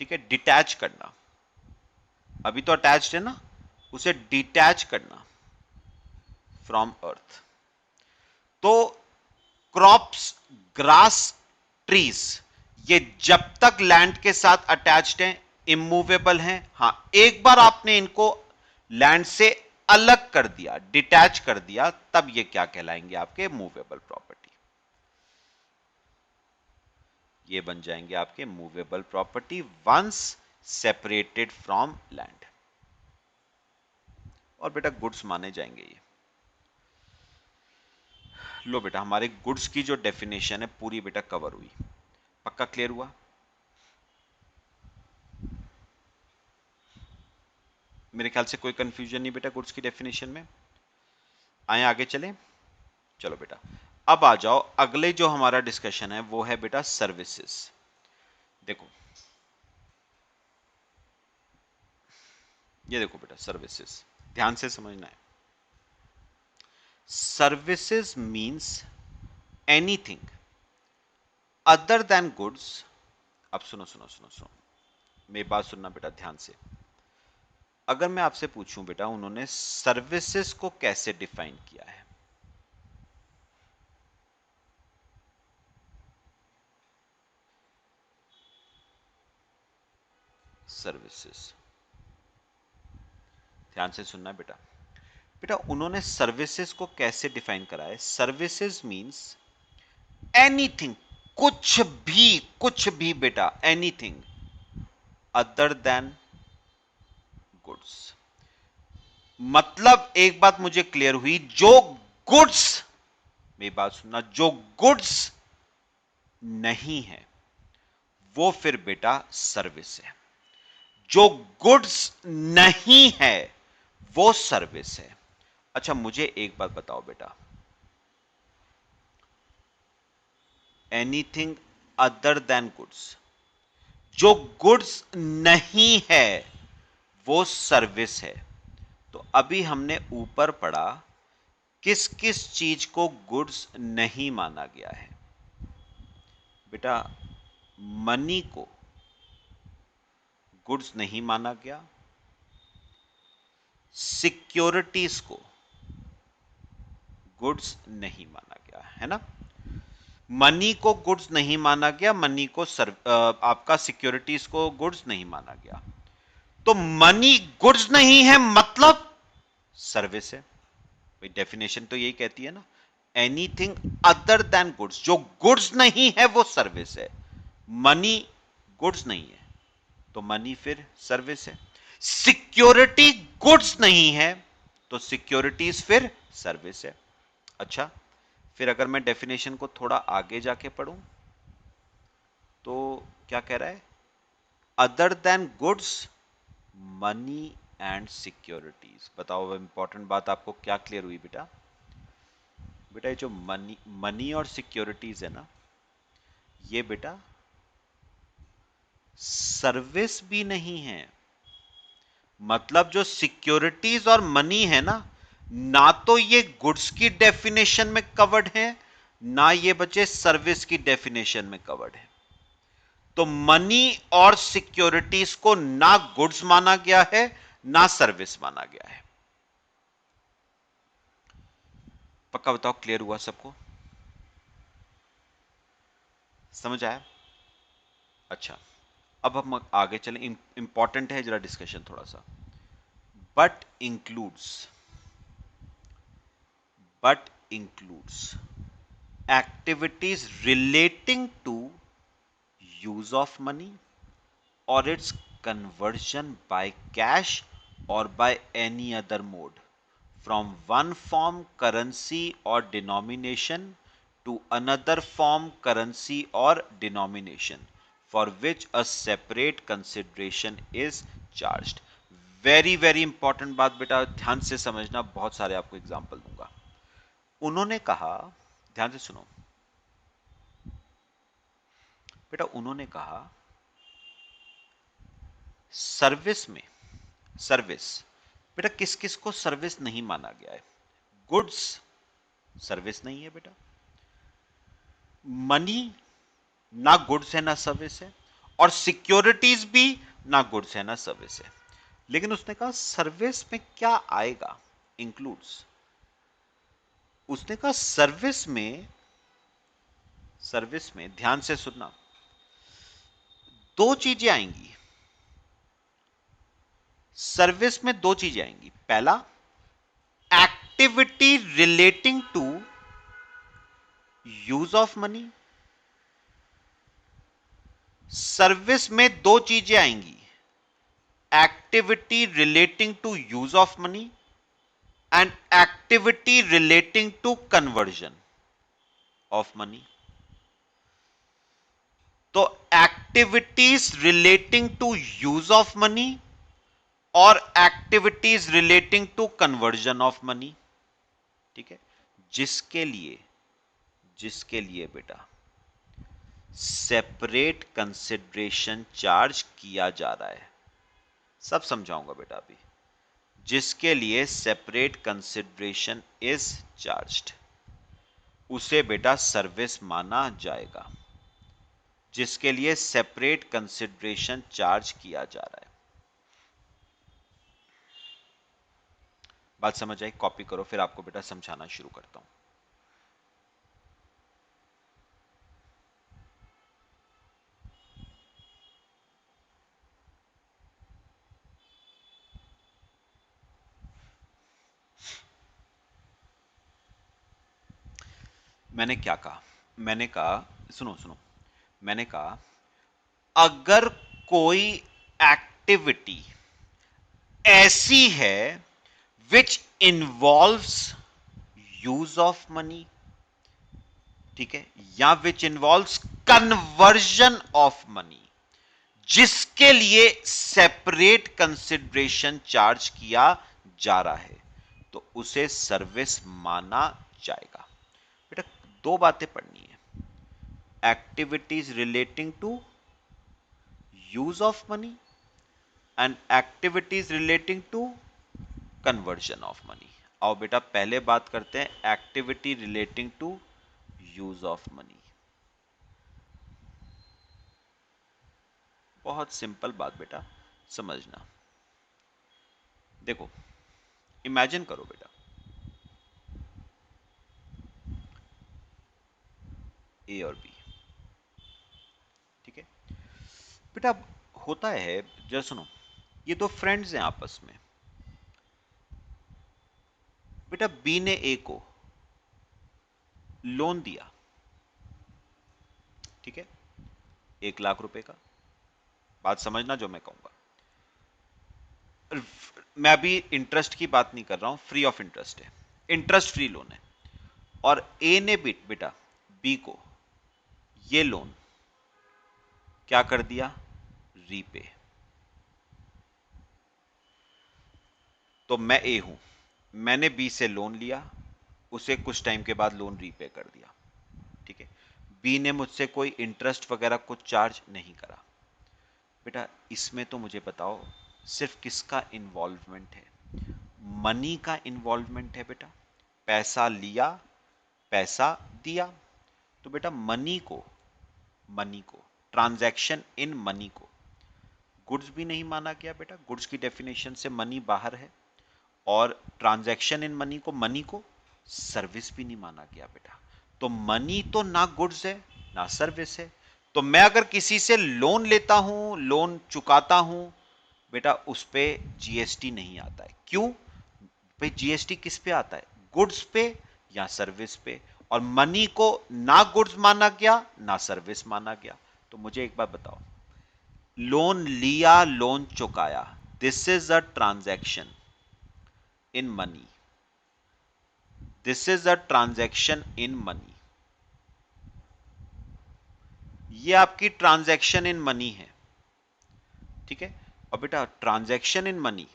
S1: ठीक है, डिटैच करना। अभी तो अटैच्ड है ना, उसे डिटैच करना फ्रॉम अर्थ। तो क्रॉप्स, ग्रास, ट्रीज ये जब तक लैंड के साथ अटैच्ड हैं इमूवेबल हैं। हां, एक बार आपने इनको लैंड से अलग कर दिया, डिटैच कर दिया, तब ये क्या कहलाएंगे? आपके मूवेबल प्रॉपर्टी। ये बन जाएंगे आपके movable property once separated from land. और बेटा गुड्स माने जाएंगे ये। लो बेटा, हमारे गुड्स की जो डेफिनेशन है पूरी बेटा कवर हुई। पक्का क्लियर हुआ? मेरे ख्याल से कोई कंफ्यूजन नहीं बेटा गुड्स की डेफिनेशन में। आए आगे चलें। चलो बेटा, अब आ जाओ, अगले जो हमारा डिस्कशन है वो है बेटा सर्विसेज। देखो, ये देखो बेटा, सर्विसेज ध्यान से समझना है। Services means anything other than goods. अब सुनो सुनो सुनो सुनो, मेरी बात सुनना बेटा ध्यान से। अगर मैं आपसे पूछूं बेटा, उन्होंने सर्विसेज को कैसे डिफाइन किया है? सर्विसेज, ध्यान से सुनना बेटा। बेटा उन्होंने सर्विसेज को कैसे डिफाइन करा है? सर्विसेज मींस एनीथिंग, कुछ भी बेटा, एनीथिंग अदर देन गुड्स। मतलब एक बात मुझे क्लियर हुई, जो गुड्स, मेरी बात सुनना, जो गुड्स नहीं है वो फिर बेटा सर्विस है। जो गुड्स नहीं है वो सर्विस है। अच्छा मुझे एक बात बताओ बेटा, एनीथिंग अदर देन गुड्स, जो गुड्स नहीं है वो सर्विस है। तो अभी हमने ऊपर पढ़ा, किस किस चीज को गुड्स नहीं माना गया है? बेटा मनी को गुड्स नहीं माना गया, सिक्योरिटीज को गुड्स नहीं माना गया है ना। मनी को गुड्स नहीं माना गया, मनी को आपका सिक्योरिटीज को गुड्स नहीं माना गया। तो मनी गुड्स नहीं है मतलब सर्विस है। भाई डेफिनेशन तो यही कहती है ना, एनीथिंग अदर देन गुड्स, जो गुड्स नहीं है वो सर्विस है। मनी गुड्स नहीं है तो मनी फिर सर्विस है। सिक्योरिटी गुड्स नहीं है तो सिक्योरिटीज फिर सर्विस है। अच्छा, फिर अगर मैं डेफिनेशन को थोड़ा आगे जाके पढ़ूं तो क्या कह रहा है? Other than goods, money and securities. बताओ इंपॉर्टेंट बात आपको क्या क्लियर हुई बेटा? बेटा ये जो मनी मनी और सिक्योरिटीज है ना, ये बेटा सर्विस भी नहीं है। मतलब जो सिक्योरिटीज और मनी है ना तो ये गुड्स की डेफिनेशन में कवर्ड है, ना ये बच्चे सर्विस की डेफिनेशन में कवर्ड है। तो मनी और सिक्योरिटीज को ना गुड्स माना गया है ना सर्विस माना गया है। पक्का बताओ, क्लियर हुआ सबको? समझ आया? अच्छा, अब हम आगे चलें। इंपॉर्टेंट है जरा डिस्कशन थोड़ा सा। But includes, but includes activities relating to use of money or its conversion by cash or by any other mode from one form currency or denomination to another form currency or denomination for which a separate consideration is charged। Very very important बात बेटा, ध्यान से समझना, बहुत सारे आपको example दूंगा। उन्होंने कहा, ध्यान से सुनो बेटा, उन्होंने कहा सर्विस में, सर्विस बेटा किस किस को सर्विस नहीं माना गया है? गुड्स सर्विस नहीं है बेटा, मनी ना गुड्स है ना सर्विस है, और सिक्योरिटीज भी ना गुड्स है ना सर्विस है। लेकिन उसने कहा सर्विस में क्या आएगा? इंक्लूड्स। उसने कहा सर्विस में ध्यान से सुनना, दो चीजें आएंगी। सर्विस में दो चीजें आएंगी। पहला, activity relating to use of money. Service में दो चीजें आएंगी, activity relating to use of money and activity relating to conversion of money. तो activities relating to use of money और activities relating to conversion of money, ठीक है, जिसके लिए बेटा सेपरेट कंसिडरेशन चार्ज किया जा रहा है। सब समझाऊंगा बेटा अभी। जिसके लिए सेपरेट कंसिडरेशन इज चार्ज्ड उसे बेटा सर्विस माना जाएगा। जिसके लिए सेपरेट कंसिडरेशन चार्ज किया जा रहा है। बात समझ आई? कॉपी करो, फिर आपको बेटा समझाना शुरू करता हूं। मैंने क्या कहा? मैंने कहा, सुनो सुनो, मैंने कहा अगर कोई एक्टिविटी ऐसी है which involves use of money, ठीक है, या which involves conversion of money, जिसके लिए सेपरेट कंसिडरेशन चार्ज किया जा रहा है, तो उसे सर्विस माना जाएगा। बेटा दो बातें पढ़नी है, activities relating to use of money and activities relating to conversion of money. आओ बेटा पहले बात करते हैं activity relating to use of money. बहुत सिंपल बात बेटा, समझना। देखो, इमेजिन करो बेटा, ए और बी, ठीक है बेटा। होता है, जरा सुनो, ये दो फ्रेंड्स हैं आपस में। बेटा बी ने ए को लोन दिया, ठीक है, 1 लाख रुपए का। बात समझना जो मैं कहूंगा। मैं अभी इंटरेस्ट की बात नहीं कर रहा हूं, फ्री ऑफ इंटरेस्ट है, इंटरेस्ट फ्री लोन है। और ए ने बेटा बी को ये लोन क्या कर दिया, रीपे। तो मैं ए हूं, मैंने बी से लोन लिया, उसे कुछ टाइम के बाद लोन रीपे कर दिया, ठीक है। बी ने मुझसे कोई इंटरेस्ट वगैरह कुछ चार्ज नहीं करा। बेटा इसमें तो मुझे बताओ सिर्फ किसका इन्वॉल्वमेंट है, मनी का इन्वॉल्वमेंट है बेटा। पैसा लिया, पैसा दिया। तो बेटा मनी को ट्रांजैक्शन इन मनी को गुड्स भी नहीं माना गया बेटा, गुड्स की डेफिनेशन से मनी बाहर है। और ट्रांजैक्शन इन मनी को सर्विस भी नहीं माना गया बेटा। तो मनी तो ना गुड्स है ना सर्विस है। तो मैं अगर किसी से लोन लेता हूं, लोन चुकाता हूं बेटा, उस पे जीएसटी नहीं आता है। क्यों भाई, जीएसटी किस पे आता है, गुड्स पे या सर्विस पे। और मनी को ना गुड्स माना गया ना सर्विस माना गया। तो मुझे एक बात बताओ, लोन लिया, लोन चुकाया, this is a transaction in money, this is a transaction in money. ये आपकी ट्रांजैक्शन इन मनी है, ठीक है। और बेटा ट्रांजैक्शन इन मनी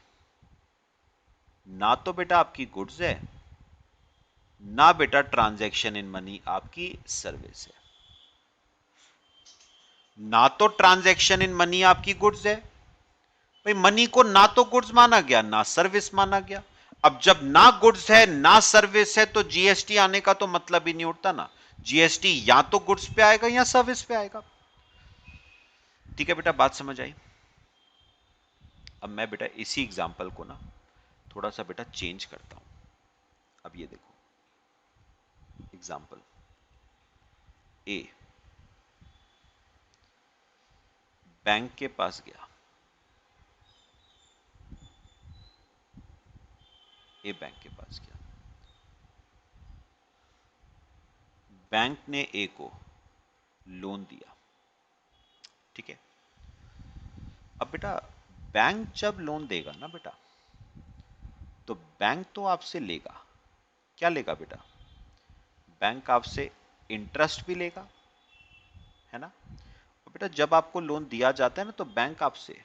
S1: ना तो बेटा आपकी गुड्स है, ना बेटा ट्रांजैक्शन इन मनी आपकी सर्विस है। ना तो ट्रांजैक्शन इन मनी आपकी गुड्स है भाई, मनी को ना तो गुड्स माना गया ना सर्विस माना गया। अब जब ना गुड्स है ना सर्विस है तो जीएसटी आने का तो मतलब ही नहीं उठता ना। जीएसटी या तो गुड्स पे आएगा या सर्विस पे आएगा। ठीक है बेटा, बात समझ आई। अब मैं बेटा इसी एग्जांपल को ना थोड़ा सा बेटा चेंज करता हूं। अब ये देखो एग्जांपल ए, बैंक के पास गया, ए बैंक के पास गया, बैंक ने ए को लोन दिया, ठीक है। अब बेटा बैंक जब लोन देगा ना बेटा, तो बैंक तो आपसे लेगा, क्या लेगा बेटा, बैंक आपसे इंटरेस्ट भी लेगा, है ना। और बेटा जब आपको लोन दिया जाता है ना, तो बैंक आपसे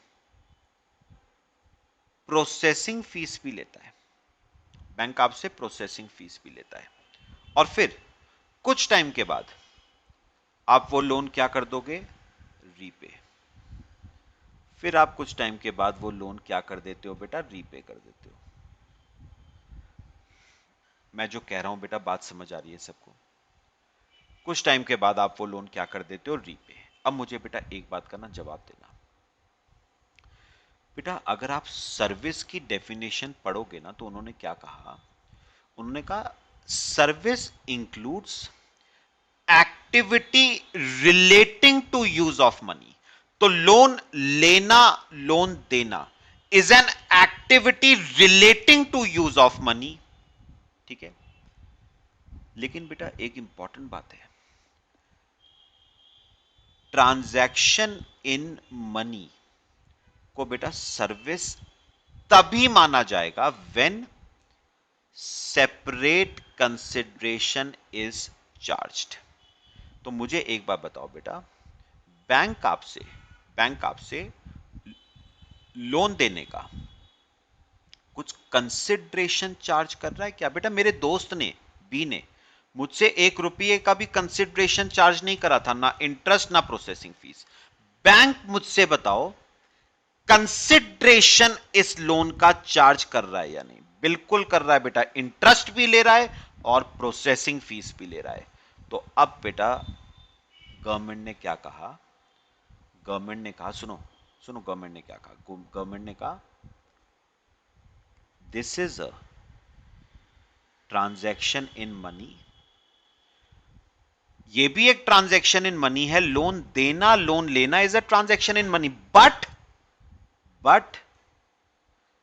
S1: प्रोसेसिंग फीस भी लेता है, बैंक आपसे प्रोसेसिंग फीस भी लेता है। और फिर कुछ टाइम के बाद आप वो लोन क्या कर दोगे, रीपे। फिर आप कुछ टाइम के बाद वो लोन क्या कर देते हो बेटा, रीपे कर देते हो। मैं जो कह रहा हूं बेटा बात समझ आ रही है सबको। कुछ टाइम के बाद आप वो लोन क्या कर देते हो, रीपे। अब मुझे बेटा एक बात का ना जवाब देना बेटा, अगर आप सर्विस की डेफिनेशन पढ़ोगे ना, तो उन्होंने क्या कहा, उन्होंने कहा service includes activity relating to use of money. तो लोन लेना, लोन देना is an activity relating to use of money, ठीक है। लेकिन बेटा एक इंपॉर्टेंट बात है, ट्रांजैक्शन इन मनी को बेटा सर्विस तभी माना जाएगा when separate consideration is charged. तो मुझे एक बात बताओ बेटा, बैंक आपसे बैंक आपसे लोन देने का कुछ कंसिडरेशन चार्ज कर रहा है क्या बेटा। मेरे दोस्त ने बी ने मुझसे 1 रुपये का भी कंसिडरेशन चार्ज नहीं करा था, ना इंटरेस्ट ना प्रोसेसिंग फीस। बैंक मुझसे बताओ कंसिडरेशन इस लोन का चार्ज कर रहा है या नहीं। बिल्कुल कर रहा है बेटा, इंटरेस्ट भी ले रहा है और प्रोसेसिंग फीस भी ले रहा है। तो अब बेटा गवर्नमेंट ने क्या कहा, गवर्नमेंट ने कहा, सुनो सुनो, गवर्नमेंट ने क्या कहा, गवर्नमेंट ने कहा this is a transaction in money. ये भी एक ट्रांजैक्शन इन मनी है, लोन देना लोन लेना is a transaction in money, but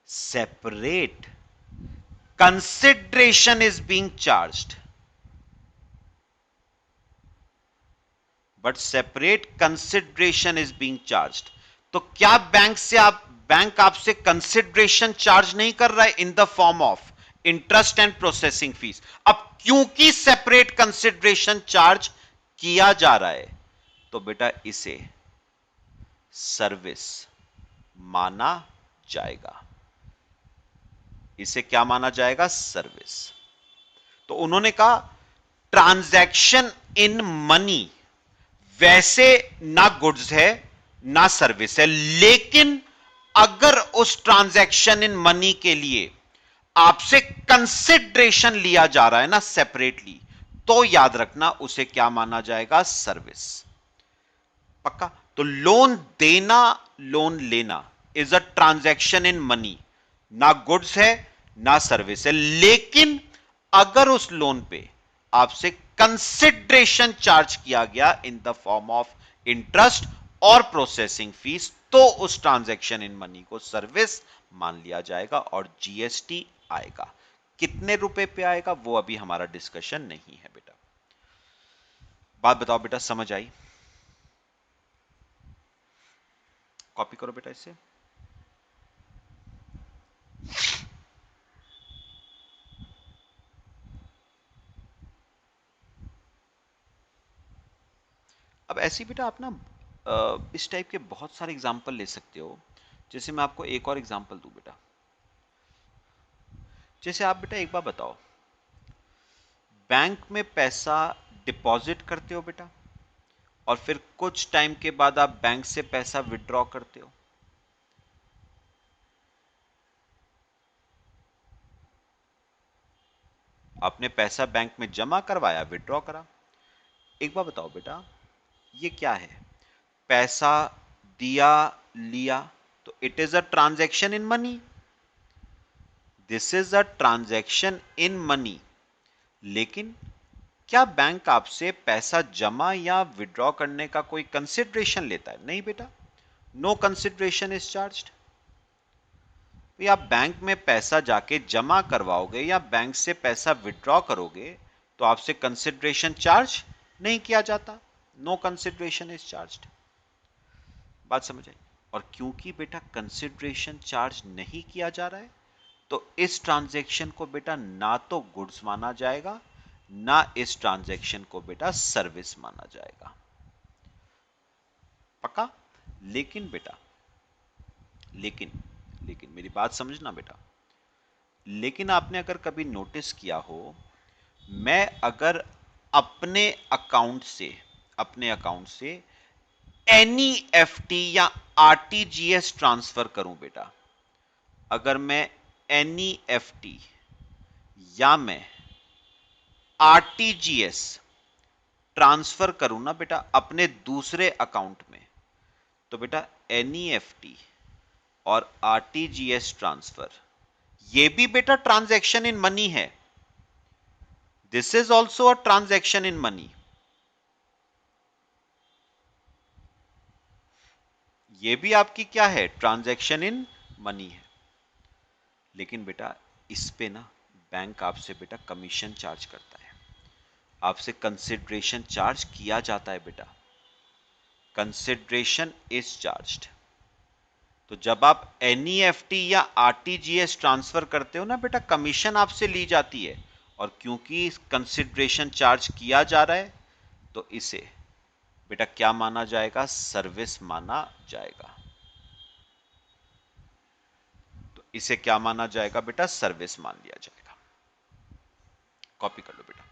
S1: separate consideration is being charged. But separate consideration is being charged. तो क्या बैंक आपसे कंसिडरेशन चार्ज नहीं कर रहा है in the form of interest and processing fees? अब क्योंकि सेपरेट कंसिडरेशन चार्ज किया जा रहा है तो बेटा इसे सर्विस माना जाएगा। इसे क्या माना जाएगा? सर्विस। तो उन्होंने कहा ट्रांजैक्शन इन मनी वैसे ना गुड्स है ना सर्विस है, लेकिन अगर उस ट्रांजैक्शन इन मनी के लिए आपसे कंसिडरेशन लिया जा रहा है ना सेपरेटली, तो याद रखना उसे क्या माना जाएगा? सर्विस। पक्का? तो लोन देना, लोन लेना is a transaction in money, ना गुड्स है ना सर्विस है, लेकिन अगर उस लोन पे आपसे कंसिडरेशन चार्ज किया गया in the form of interest और प्रोसेसिंग फीस, तो उस ट्रांजैक्शन इन मनी को सर्विस मान लिया जाएगा और जीएसटी आएगा। कितने रुपए पे आएगा वो अभी हमारा डिस्कशन नहीं है बेटा। बात बताओ बेटा, समझ आई? कॉपी करो बेटा इसे। अब ऐसी बेटा आप ना इस टाइप के बहुत सारे एग्जाम्पल ले सकते हो। जैसे मैं आपको एक और एग्जाम्पल दूं बेटा। जैसे आप बेटा एक बार बताओ, बैंक में पैसा डिपॉजिट करते हो बेटा, और फिर कुछ टाइम के बाद आप बैंक से पैसा विड्रॉ करते हो। आपने पैसा बैंक में जमा करवाया, विड्रॉ करा। एक बार बताओ बेटा, ये क्या है? पैसा दिया, लिया, तो it is a transaction in money. This is a transaction in money. लेकिन क्या बैंक आपसे पैसा जमा या विड्रॉ करने का कोई कंसिडरेशन लेता है? नहीं बेटा, नो कंसिडरेशन इज चार्ज्ड। आप बैंक में पैसा जाके जमा करवाओगे या बैंक से पैसा विड्रॉ करोगे तो आपसे कंसिडरेशन चार्ज नहीं किया जाता, नो कंसिडरेशन इज चार्ज्ड। बात समझ आई? और क्योंकि बेटा कंसिडरेशन चार्ज नहीं किया जा रहा है, तो इस ट्रांजैक्शन को बेटा ना तो गुड्स माना जाएगा, ना इस ट्रांजैक्शन को बेटा सर्विस माना जाएगा। पक्का? लेकिन बेटा, लेकिन लेकिन मेरी बात समझना बेटा, लेकिन आपने अगर कभी नोटिस किया हो, मैं अगर अपने अकाउंट से एनईएफटी या आरटीजीएस ट्रांसफर करूं बेटा, अगर मैं एनईएफटी या मैं आरटीजीएस ट्रांसफर करूं ना बेटा अपने दूसरे अकाउंट में, तो बेटा एनईएफटी और आरटीजीएस ट्रांसफर ये भी बेटा ट्रांजैक्शन इन मनी है। This is also a transaction in money. ये भी आपकी क्या है? ट्रांजैक्शन इन मनी है। लेकिन बेटा इस पे ना बैंक आपसे बेटा कमीशन चार्ज करता है, आपसे कंसिडरेशन चार्ज किया जाता है बेटा। Consideration is charged. तो जब आप एनईएफटी या आरटीजीएस ट्रांसफर करते हो ना बेटा, कमीशन आपसे ली जाती है, और क्योंकि कंसिडरेशन चार्ज किया जा रहा है तो इसे बेटा क्या माना जाएगा? सर्विस माना जाएगा। तो इसे क्या माना जाएगा बेटा? सर्विस मान लिया जाएगा। कॉपी कर लो बेटा।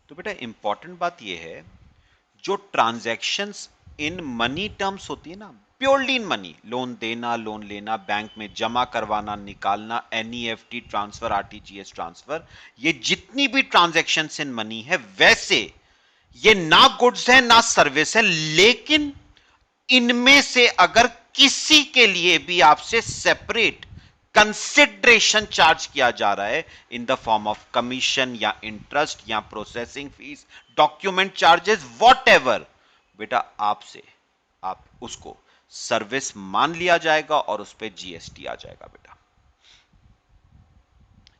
S1: तो बेटा इंपॉर्टेंट बात यह है, जो ट्रांजैक्शंस इन मनी टर्म्स होती है ना, प्योरली इन मनी, लोन देना, लोन लेना, बैंक में जमा करवाना, निकालना, एनईएफटी ट्रांसफर, आरटीजीएस ट्रांसफर, ये जितनी भी ट्रांजैक्शंस इन मनी है, वैसे ये ना गुड्स है ना सर्विस है, लेकिन इनमें से अगर किसी के लिए भी आपसे सेपरेट कंसिडरेशन चार्ज किया जा रहा है in the form of commission या इंटरेस्ट या processing fees, document charges, what ever, बेटा आपसे आप उसको सर्विस मान लिया जाएगा और उस पर जीएसटी आ जाएगा बेटा।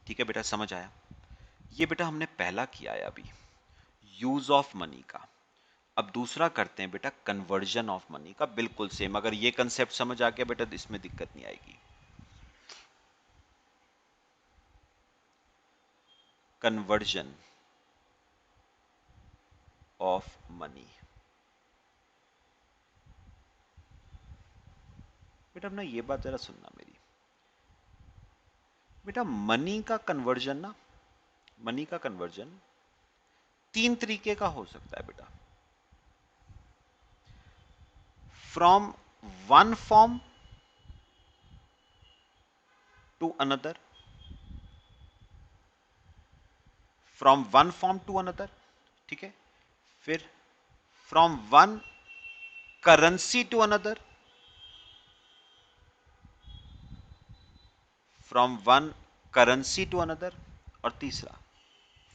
S1: ठीक है बेटा, समझ आया? ये बेटा हमने पहला किया है अभी, यूज ऑफ मनी का। अब दूसरा करते हैं बेटा कन्वर्जन ऑफ मनी का, बिल्कुल सेम। अगर ये कंसेप्ट समझ आ गया बेटा तो इसमें दिक्कत नहीं आएगी। Conversion of money. बेटा अपना ये बात जरा सुनना मेरी। बेटा मनी का कन्वर्जन ना, मनी का कन्वर्जन तीन तरीके का हो सकता है बेटा। From one form to another, from one form to another, ठीक है। फिर from one currency to another, from one currency to another, और तीसरा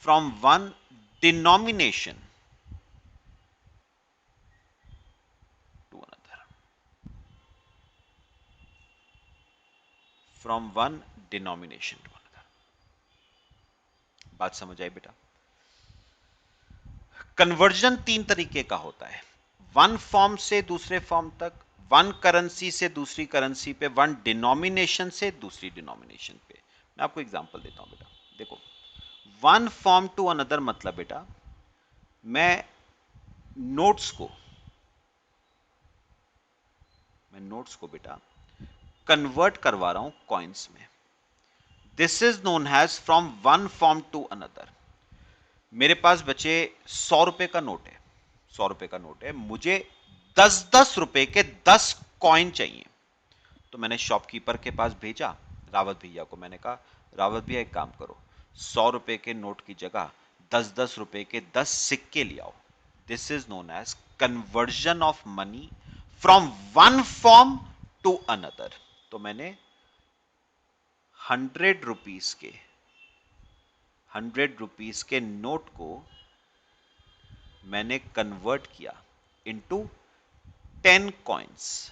S1: from one denomination to another, from one denomination to another. बात समझ आई बेटा? कन्वर्जन तीन तरीके का होता है, वन फॉर्म से दूसरे फॉर्म तक, वन करेंसी से दूसरी करेंसी पे, वन डिनोमिनेशन से दूसरी डिनोमिनेशन पे। मैं आपको एग्जांपल देता हूं बेटा। देखो, वन फॉर्म टू अनदर मतलब बेटा मैं नोट्स को, बेटा कन्वर्ट करवा रहा हूं कॉइन्स में। This is known as from one form to another. मेरे पास बचे 100 रुपए का नोट है, 100 रुपए का नोट है, मुझे 10-10 रुपए के 10 कॉइन चाहिए। तो मैंने शॉपकीपर के पास भेजा, रावत भैया को। मैंने कहा रावत भैया एक काम करो, 100 रुपए के नोट की जगह 10-10 रुपए के 10 सिक्के ले आओ। This is known as conversion of money from one form to another. तो मैंने 100 रुपीज के 100 रुपीज के नोट को मैंने कन्वर्ट किया इनटू 10 कॉइन्स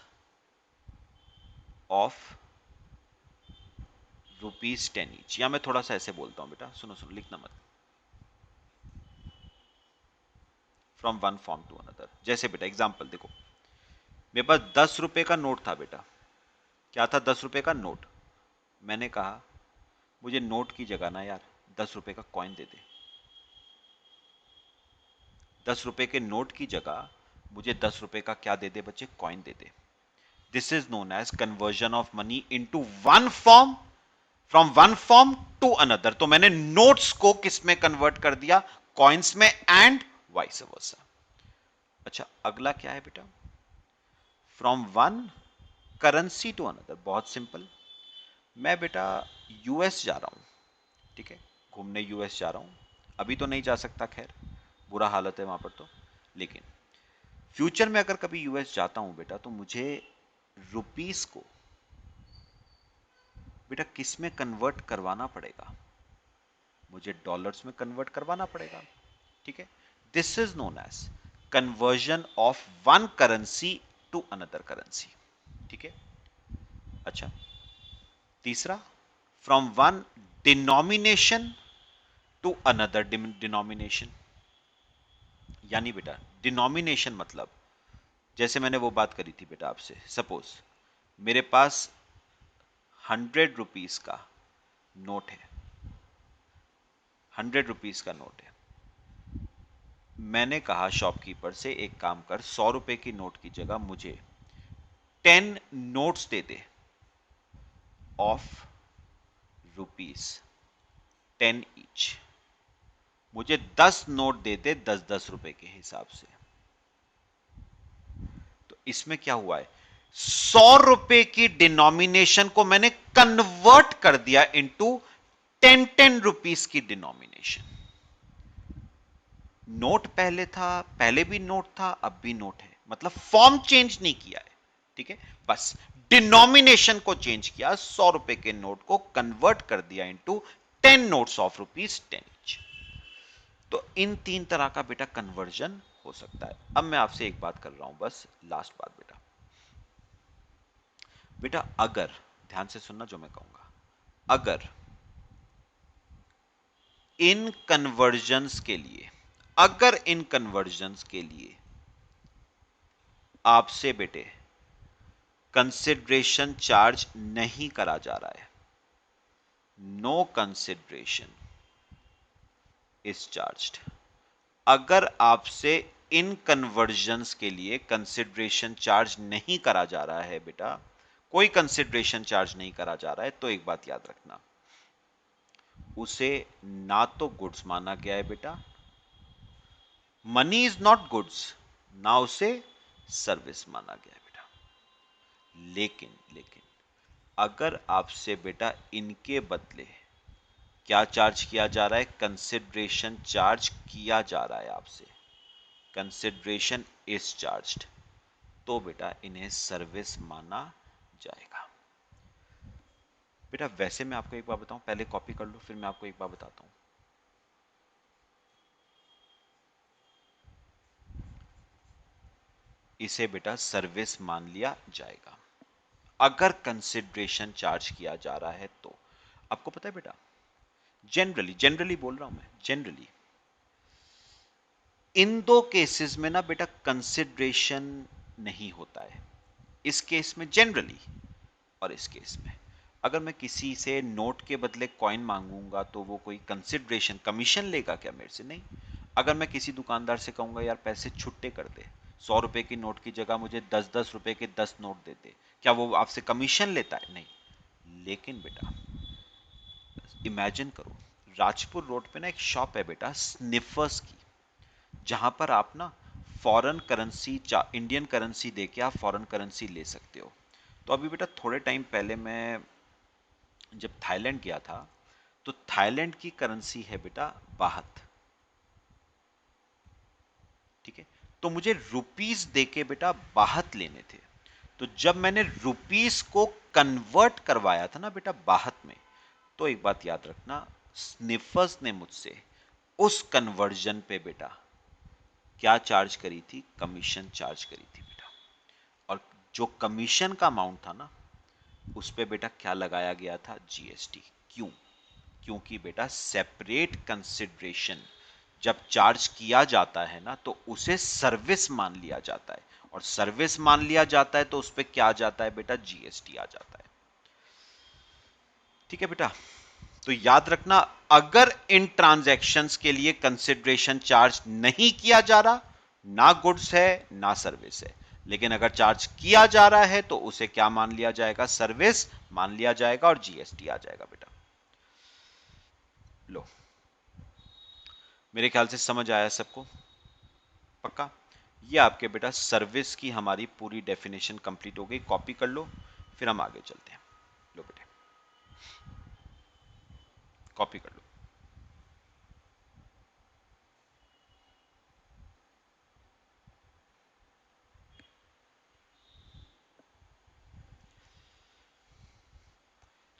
S1: ऑफ ₹10 ईच। या मैं थोड़ा सा ऐसे बोलता हूं बेटा, सुनो सुनो, लिखना मत। From one form to another, जैसे बेटा एग्जांपल देखो, मेरे पास 10 रुपए का नोट था बेटा। क्या था? 10 रुपए का नोट। मैंने कहा मुझे नोट की जगह ना यार 10 रुपए का कॉइन दे दे। 10 रुपए के नोट की जगह मुझे 10 रुपए का क्या दे दे बच्चे? कॉइन दे दे। This is known as conversion of money into one form, from one form to another. तो मैंने नोट्स को किस में कन्वर्ट कर दिया? कॉइन्स में, एंड वाइस वर्सा। अच्छा, अगला क्या है बेटा? From one currency to another. बहुत सिंपल, मैं बेटा यूएस जा रहा हूं, ठीक है, घूमने यूएस जा रहा हूं। अभी तो नहीं जा सकता, खैर बुरा हालत है वहां पर तो, लेकिन फ्यूचर में अगर कभी यूएस जाता हूं बेटा तो मुझे रुपीस को बेटा किस में कन्वर्ट करवाना पड़ेगा? मुझे डॉलर्स में कन्वर्ट करवाना पड़ेगा, ठीक है। This is known as conversion of one currency to another currency, ठीक है। अच्छा, तीसरा from one denomination to another denomination. यानी बेटा डिनोमिनेशन मतलब, जैसे मैंने वो बात करी थी बेटा आपसे, सपोज मेरे पास 100 रुपीज का नोट है, 100 रुपीज का नोट है। मैंने कहा शॉपकीपर से एक काम कर, 100 रुपए की नोट की जगह मुझे 10 notes they they of ₹10 each. मुझे 10 नोट दे दे 10-10 रुपए के हिसाब से। तो इसमें क्या हुआ है? 100 रुपए की डिनोमिनेशन को मैंने कन्वर्ट कर दिया इनटू 10-10 रुपीस की डिनोमिनेशन। नोट पहले था, पहले भी नोट था, अब भी नोट है, मतलब फॉर्म चेंज नहीं किया है, ठीक है, बस डिनोमिनेशन को चेंज किया। 100 रुपए के नोट को कन्वर्ट कर दिया इनटू 10 नोट्स ऑफ ₹10 ईच। तो इन तीन तरह का बेटा कन्वर्जन हो सकता है। अब मैं आपसे एक बात कर रहा हूं, बस लास्ट बात बेटा, बेटा अगर, ध्यान से सुनना जो मैं कहूंगा, अगर इन कन्वर्जन्स के लिए, अगर इन कन्वर्जन्स के लिए आपसे बेटे कंसिडरेशन चार्ज नहीं करा जा रहा है, नो कंसिडरेशन इज चार्ज्ड, अगर आपसे इन कन्वर्जन्स के लिए कंसिडरेशन चार्ज नहीं करा जा रहा है बेटा, कोई कंसिडरेशन चार्ज नहीं करा जा रहा है, तो एक बात याद रखना, उसे ना तो गुड्स माना गया है बेटा, मनी इज नॉट गुड्स, ना उसे सर्विस माना गया है बेटा। लेकिन लेकिन अगर आपसे बेटा इनके बदले क्या चार्ज किया जा रहा है, कंसिडरेशन चार्ज किया जा रहा है आपसे, कंसिडरेशन इज चार्ज्ड, तो बेटा इन्हें सर्विस माना जाएगा। बेटा वैसे मैं आपको एक बार बताऊं, पहले कॉपी कर लो फिर मैं आपको एक बार बताता हूं। इसे बेटा सर्विस मान लिया जाएगा अगर कंसिडरेशन चार्ज किया जा रहा है तो। आपको पता है बेटा, जनरली जनरली बोल रहा हूं मैं, जनरली इन दो केसेस में ना बेटा कंसिडरेशन नहीं होता है, इस केस में जनरली, और इस केस में अगर मैं किसी से नोट के बदले कॉइन मांगूंगा तो वो कोई कंसिडरेशन कमीशन लेगा क्या मेरे से? नहीं। अगर मैं किसी दुकानदार से कहूंगा यार पैसे छुट्टे कर दे, 100 रुपए की नोट की जगह मुझे 10-10 रुपए के 10 नोट दे दे, क्या वो आपसे कमीशन लेता है? नहीं। लेकिन बेटा इमेजिन करो, राजपुर रोड पे ना एक शॉप है बेटा स्निफर्स की, जहां पर आप ना फॉरेन करेंसी, इंडियन करेंसी देके आप फॉरेन करेंसी ले सकते हो। तो अभी बेटा थोड़े टाइम पहले मैं जब थाईलैंड गया था, तो थाईलैंड की करेंसी है बेटा बाहत, ठीक है। तो मुझे रुपीस देके बेटा बाहत लेने थे, तो जब मैंने रुपीस को कन्वर्ट करवाया था ना बेटा बाहत में, तो एक बात याद रखना, स्निफर्स ने मुझसे उस कन्वर्जन पे बेटा क्या चार्ज करी थी? कमीशन चार्ज करी थी बेटा। और जो कमीशन का अमाउंट था ना, उस पे बेटा क्या लगाया गया था? जीएसटी। क्यों? क्योंकि बेटा सेपरेट कंसिडरेशन जब चार्ज किया जाता है ना, तो उसे सर्विस मान लिया जाता है, और सर्विस मान लिया जाता है तो उस पे क्या आ जाता है बेटा? जीएसटी आ जाता है। ठीक है बेटा, तो याद रखना, अगर इन ट्रांजैक्शंस के लिए कंसिडरेशन चार्ज नहीं किया जा रहा, ना गुड्स है ना सर्विस है, लेकिन अगर चार्ज किया जा रहा है तो उसे क्या मान लिया जाएगा? सर्विस मान लिया जाएगा और जीएसटी आ जाएगा बेटा। लो, मेरे ख्याल से समझ आया सबको, पक्का? ये आपके बेटा सर्विस की हमारी पूरी डेफिनेशन कंप्लीट हो गई, कॉपी कर लो फिर हम आगे चलते हैं। लो बेटे, कॉपी कर लो।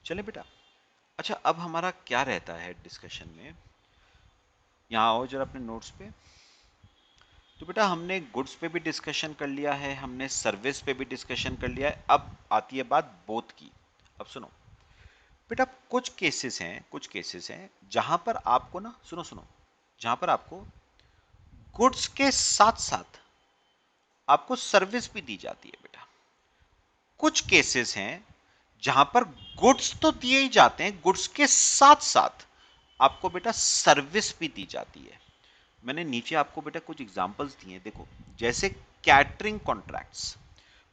S1: चले बेटा, अच्छा अब हमारा क्या रहता है डिस्कशन में, यहां आओ जरा अपने नोट्स पे। तो बेटा हमने गुड्स पे भी डिस्कशन कर लिया है, हमने सर्विस पे भी डिस्कशन कर लिया है, अब आती है बात बोथ की। अब सुनो बेटा, कुछ केसेस हैं जहां पर आपको ना, सुनो सुनो, जहां पर आपको गुड्स के साथ साथ आपको सर्विस भी दी जाती है बेटा। कुछ केसेस हैं जहां पर गुड्स तो दिए ही जाते हैं, गुड्स के साथ साथ आपको बेटा सर्विस भी दी जाती है। मैंने नीचे आपको बेटा कुछ एग्जांपल्स दिए हैं, देखो, जैसे कैटरिंग कॉन्ट्रैक्ट्स।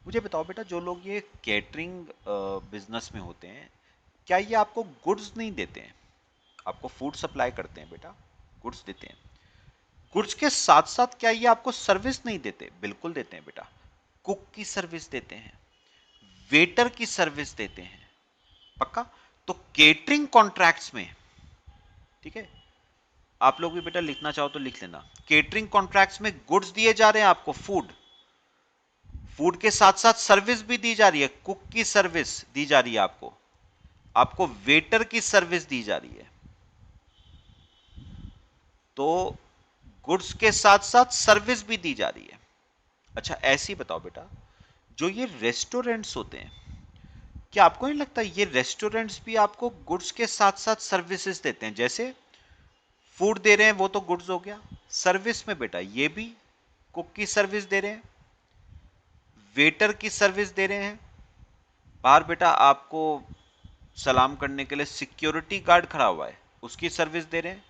S1: मुझे बताओ बेटा, जो लोग ये कैटरिंग बिजनेस में होते हैं, क्या ये आपको गुड्स नहीं देते हैं? आपको फूड सप्लाई करते हैं बेटा, गुड्स देते हैं। गुड्स के साथ साथ क्या ये आपको सर्विस नहीं देते? बिल्कुल देते हैं बेटा। कुक की सर्विस देते हैं, वेटर की सर्विस देते हैं, पक्का? तो केटरिंग कॉन्ट्रैक्ट्स में, ठीक है, आप लोग भी बेटा लिखना चाहो तो लिख लेना, केटरिंग कॉन्ट्रैक्ट्स में गुड्स दिए जा रहे हैं आपको, फूड, फूड के साथ साथ सर्विस भी दी जा रही है, कुक की सर्विस दी जा रही है आपको, आपको वेटर की सर्विस दी जा रही है। तो गुड्स के साथ साथ सर्विस भी दी जा रही है। अच्छा ऐसे ही बताओ बेटा, जो ये रेस्टोरेंट्स होते हैं, क्या आपको नहीं लगता ये रेस्टोरेंट्स भी आपको गुड्स के साथ साथ सर्विसेज देते हैं? जैसे फूड दे रहे हैं वो तो गुड्स हो गया, सर्विस में बेटा ये भी कुक की सर्विस दे रहे हैं, वेटर की सर्विस दे रहे हैं, बाहर बेटा आपको सलाम करने के लिए सिक्योरिटी गार्ड खड़ा हुआ है उसकी सर्विस दे रहे हैं,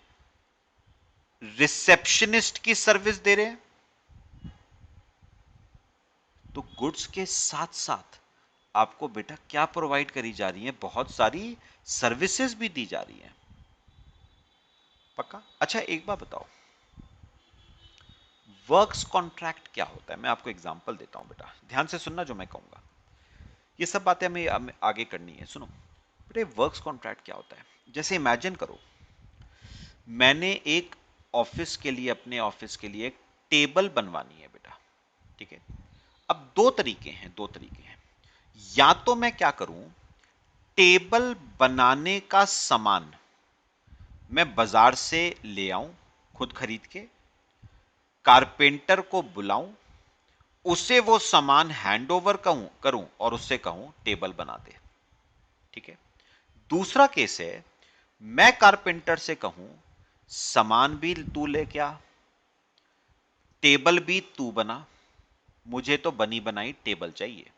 S1: रिसेप्शनिस्ट की सर्विस दे रहे हैं। तो गुड्स के साथ साथ आपको बेटा क्या प्रोवाइड करी जा रही है? बहुत सारी सर्विसेज भी दी जा रही है। पक्का? अच्छा एक बात बताओ, वर्क्स कॉन्ट्रैक्ट क्या होता है? मैं आपको एग्जांपल देता हूं बेटा, ध्यान से सुनना जो मैं कहूंगा, ये सब बातें हमें आगे करनी है। सुनो बेटे, वर्क्स कॉन्ट्रैक्ट क्या होता है? जैसे इमेजिन करो मैंने एक ऑफिस के लिए, अपने ऑफिस के लिए एक टेबल बनवानी है बेटा, ठीक है? अब दो तरीके हैं, दो तरीके हैं। या तो मैं क्या करूं, टेबल बनाने का सामान मैं बाजार से ले आऊं खुद खरीद के, कारपेंटर को बुलाऊं, उसे वो सामान हैंड ओवर करूं और उससे कहूं टेबल बना दे, ठीक है? दूसरा केस है, मैं कारपेंटर से कहूं सामान भी तू ले क्या, टेबल भी तू बना, मुझे तो बनी बनाई टेबल चाहिए,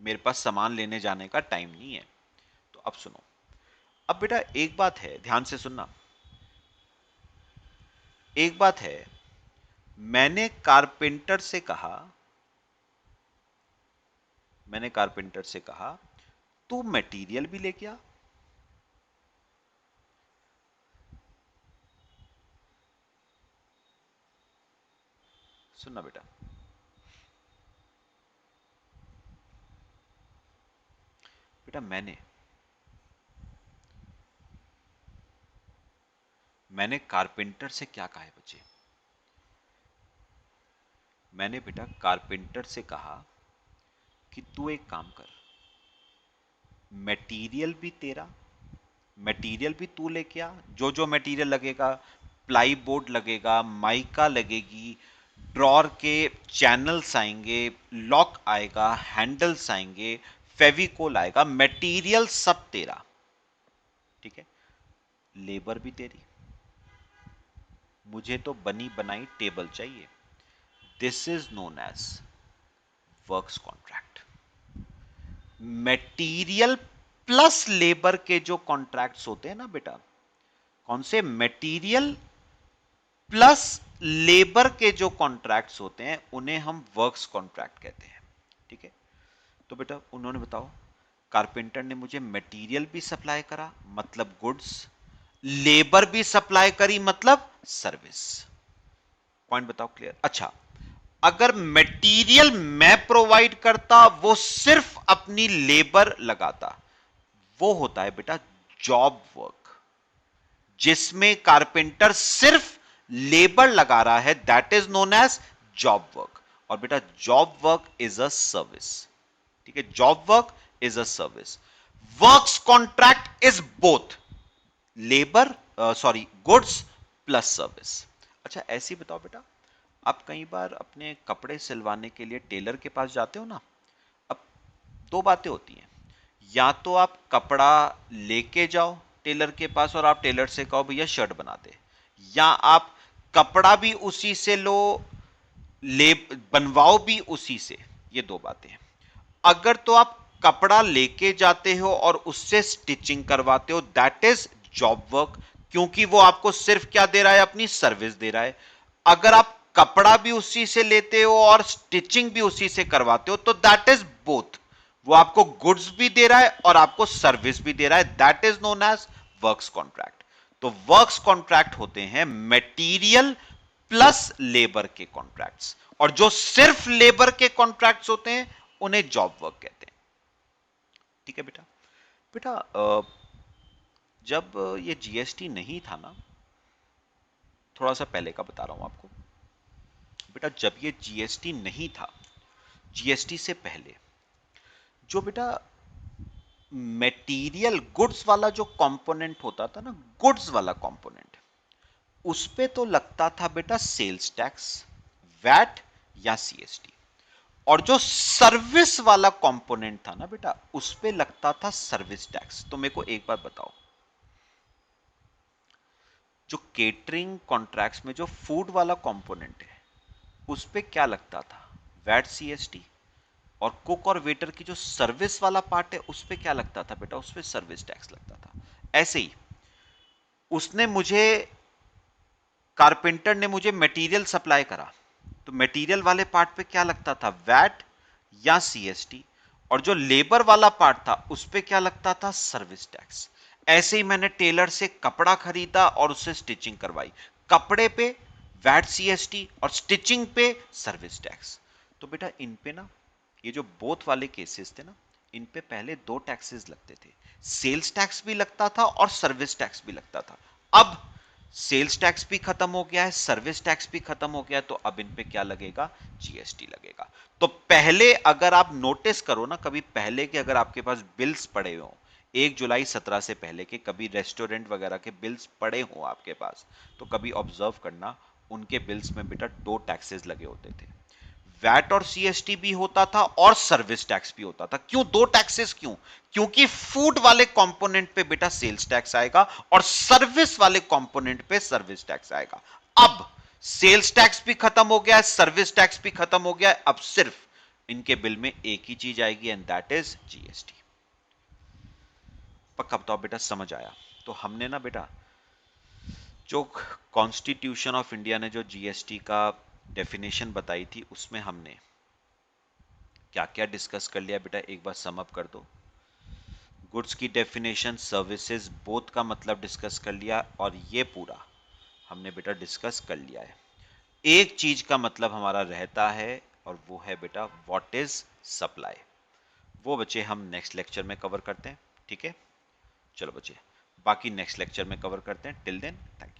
S1: मेरे पास सामान लेने जाने का टाइम नहीं है। तो अब सुनो, अब बेटा एक बात है, ध्यान से सुनना, एक बात है, मैंने कारपेंटर से कहा, मैंने कारपेंटर से कहा तू मटेरियल भी लेके आ, सुनना बेटा, बेटा मैंने कारपेंटर से क्या कहा है बच्चे? मैंने बेटा कारपेंटर से कहा कि तू एक काम कर, मटेरियल भी तेरा, मटेरियल भी तू लेके आ, जो जो मटेरियल लगेगा, प्लाई बोर्ड लगेगा, माइका लगेगी, ड्रॉर के चैनल्स आएंगे, लॉक आएगा, हैंडल्स आएंगे, फेविकोल आएगा, मटेरियल सब तेरा, ठीक है? लेबर भी तेरी, मुझे तो बनी बनाई टेबल चाहिए। This is known as works contract. Material plus labour के जो कॉन्ट्रैक्ट्स होते हैं ना बेटा, कौन से? मटेरियल प्लस लेबर के जो कॉन्ट्रैक्ट्स होते हैं उन्हें हम वर्क्स कॉन्ट्रैक्ट कहते हैं, ठीक है? तो बेटा उन्होंने, बताओ, कारपेंटर ने मुझे मटेरियल भी सप्लाई करा मतलब गुड्स, लेबर भी सप्लाई करी मतलब सर्विस। पॉइंट बताओ क्लियर? अच्छा, अगर मटेरियल मैं प्रोवाइड करता, वो सिर्फ अपनी लेबर लगाता, वो होता है बेटा जॉब वर्क, जिसमें कारपेंटर सिर्फ लेबर लगा रहा है, that is known as job work. और बेटा job work is a service, ठीक है? Job work is a service. Works contract is both labour, sorry, goods plus service. अच्छा ऐसे ही बताओ बेटा, आप कई बार अपने कपड़े सिलवाने के लिए टेलर के पास जाते हो ना, अब दो बातें होती हैं, या तो आप कपड़ा लेके जाओ टेलर के पास और आप टेलर से कहो भैया शर्ट बना दे, या आप कपड़ा भी उसी से लो, ले बनवाओ भी उसी से, ये दो बातें हैं। अगर तो आप कपड़ा लेके जाते हो और उससे स्टिचिंग करवाते हो, दैट इज जॉब वर्क, क्योंकि वो आपको सिर्फ क्या दे रहा है? अपनी सर्विस दे रहा है। अगर आप कपड़ा भी उसी से लेते हो और स्टिचिंग भी उसी से करवाते हो तो दैट इज बोथ, वो आपको गुड्स भी दे रहा है और आपको सर्विस भी दे रहा है, that is known as works contract. तो वर्क्स कॉन्ट्रैक्ट होते हैं मटेरियल प्लस लेबर के कॉन्ट्रैक्ट्स, और जो सिर्फ लेबर के कॉन्ट्रैक्ट्स होते हैं उन्हें जॉब वर्क कहते हैं, ठीक है बेटा? बेटा जब ये जीएसटी नहीं था ना, थोड़ा सा पहले का बता रहा हूं आपको बेटा, जब ये जीएसटी नहीं था, जीएसटी से पहले जो बेटा मटेरियल गुड्स वाला जो कंपोनेंट होता था ना, गुड्स वाला कंपोनेंट, उस पे तो लगता था बेटा सेल्स टैक्स, वैट या सीएसटी। और जो सर्विस वाला कंपोनेंट था ना बेटा, उस पे लगता था सर्विस टैक्स। तो मेरे को एक बार बताओ, जो केटरिंग कॉन्ट्रैक्ट्स में जो फूड वाला कंपोनेंट है उस पे क्या लगता था? VAT CST. और कुक और वेटर की जो सर्विस वाला पार्ट है उस पे क्या लगता था बेटा? उस पे सर्विस टैक्स लगता था। ऐसे ही उसने मुझे, कारपेंटर ने मुझे मटेरियल सप्लाई करा, तो मटेरियल वाले पार्ट पे क्या लगता था? वैट या सीएसटी। और जो लेबर वाला पार्ट था उस पे क्या लगता था? Service tax. ऐसे ही मैंने टेलर से कपड़ा खरीदा और उससे स्टिचिंग करवाई, कपड़े पे वैट सीएसटी और स्टिचिंग पे सर्विस टैक्स। तो बेटा इन पे ना, ये जो बोथ वाले केसेस थे ना, इन पे पहले दो टैक्सेस लगते थे, सेल्स टैक्स भी लगता था और सर्विस टैक्स भी लगता था। अब सेल्स टैक्स भी खत्म हो गया है, सर्विस टैक्स भी खत्म हो गया है, तो अब इन पे क्या लगेगा? जीएसटी लगेगा। तो पहले अगर आप नोटिस करो ना, कभी पहले के अगर आपके पास बिल्स पड़े हो 1 जुलाई 2017 से पहले के, कभी रेस्टोरेंट वगैरह के बिल्स पड़े हो आपके पास, तो कभी ऑब्जर्व करना, उनके बिल्स में बेटा दो टैक्सेस लगे होते थे। वैट और सीएसटी भी होता था और सर्विस टैक्स भी होता था। क्यों दो टैक्सेस? क्यों? क्योंकि फूड वाले कंपोनेंट पे बेटा सेल्स टैक्स आएगा और सर्विस वाले कंपोनेंट पे सर्विस टैक्स आएगा। अब सेल्स टैक्स भी खत्म हो गया है, सर्विस टैक्स भी खत्म हो गया है, अब सिर्फ इनके बिल में एक ही चीज आएगी एंड दैट इज जीएसटी। पक्का बताओ बेटा समझ आया? तो हमने ना बेटा, जो कॉन्स्टिट्यूशन ऑफ इंडिया ने जो जीएसटी का डेफिनेशन बताई थी उसमें हमने क्या क्या डिस्कस कर लिया बेटा, एक बार सम अप कर दो। गुड्स की डेफिनेशन, सर्विसेज बोथ का मतलब डिस्कस कर लिया, और ये पूरा हमने बेटा डिस्कस कर लिया है। एक चीज का मतलब हमारा रहता है और वो है बेटा व्हाट इज सप्लाई। वो बच्चे हम नेक्स्ट लेक्चर में कवर करते हैं, ठीक है? चलो बच्चे, बाकी नेक्स्ट लेक्चर में कवर करते हैं। Till then thank you.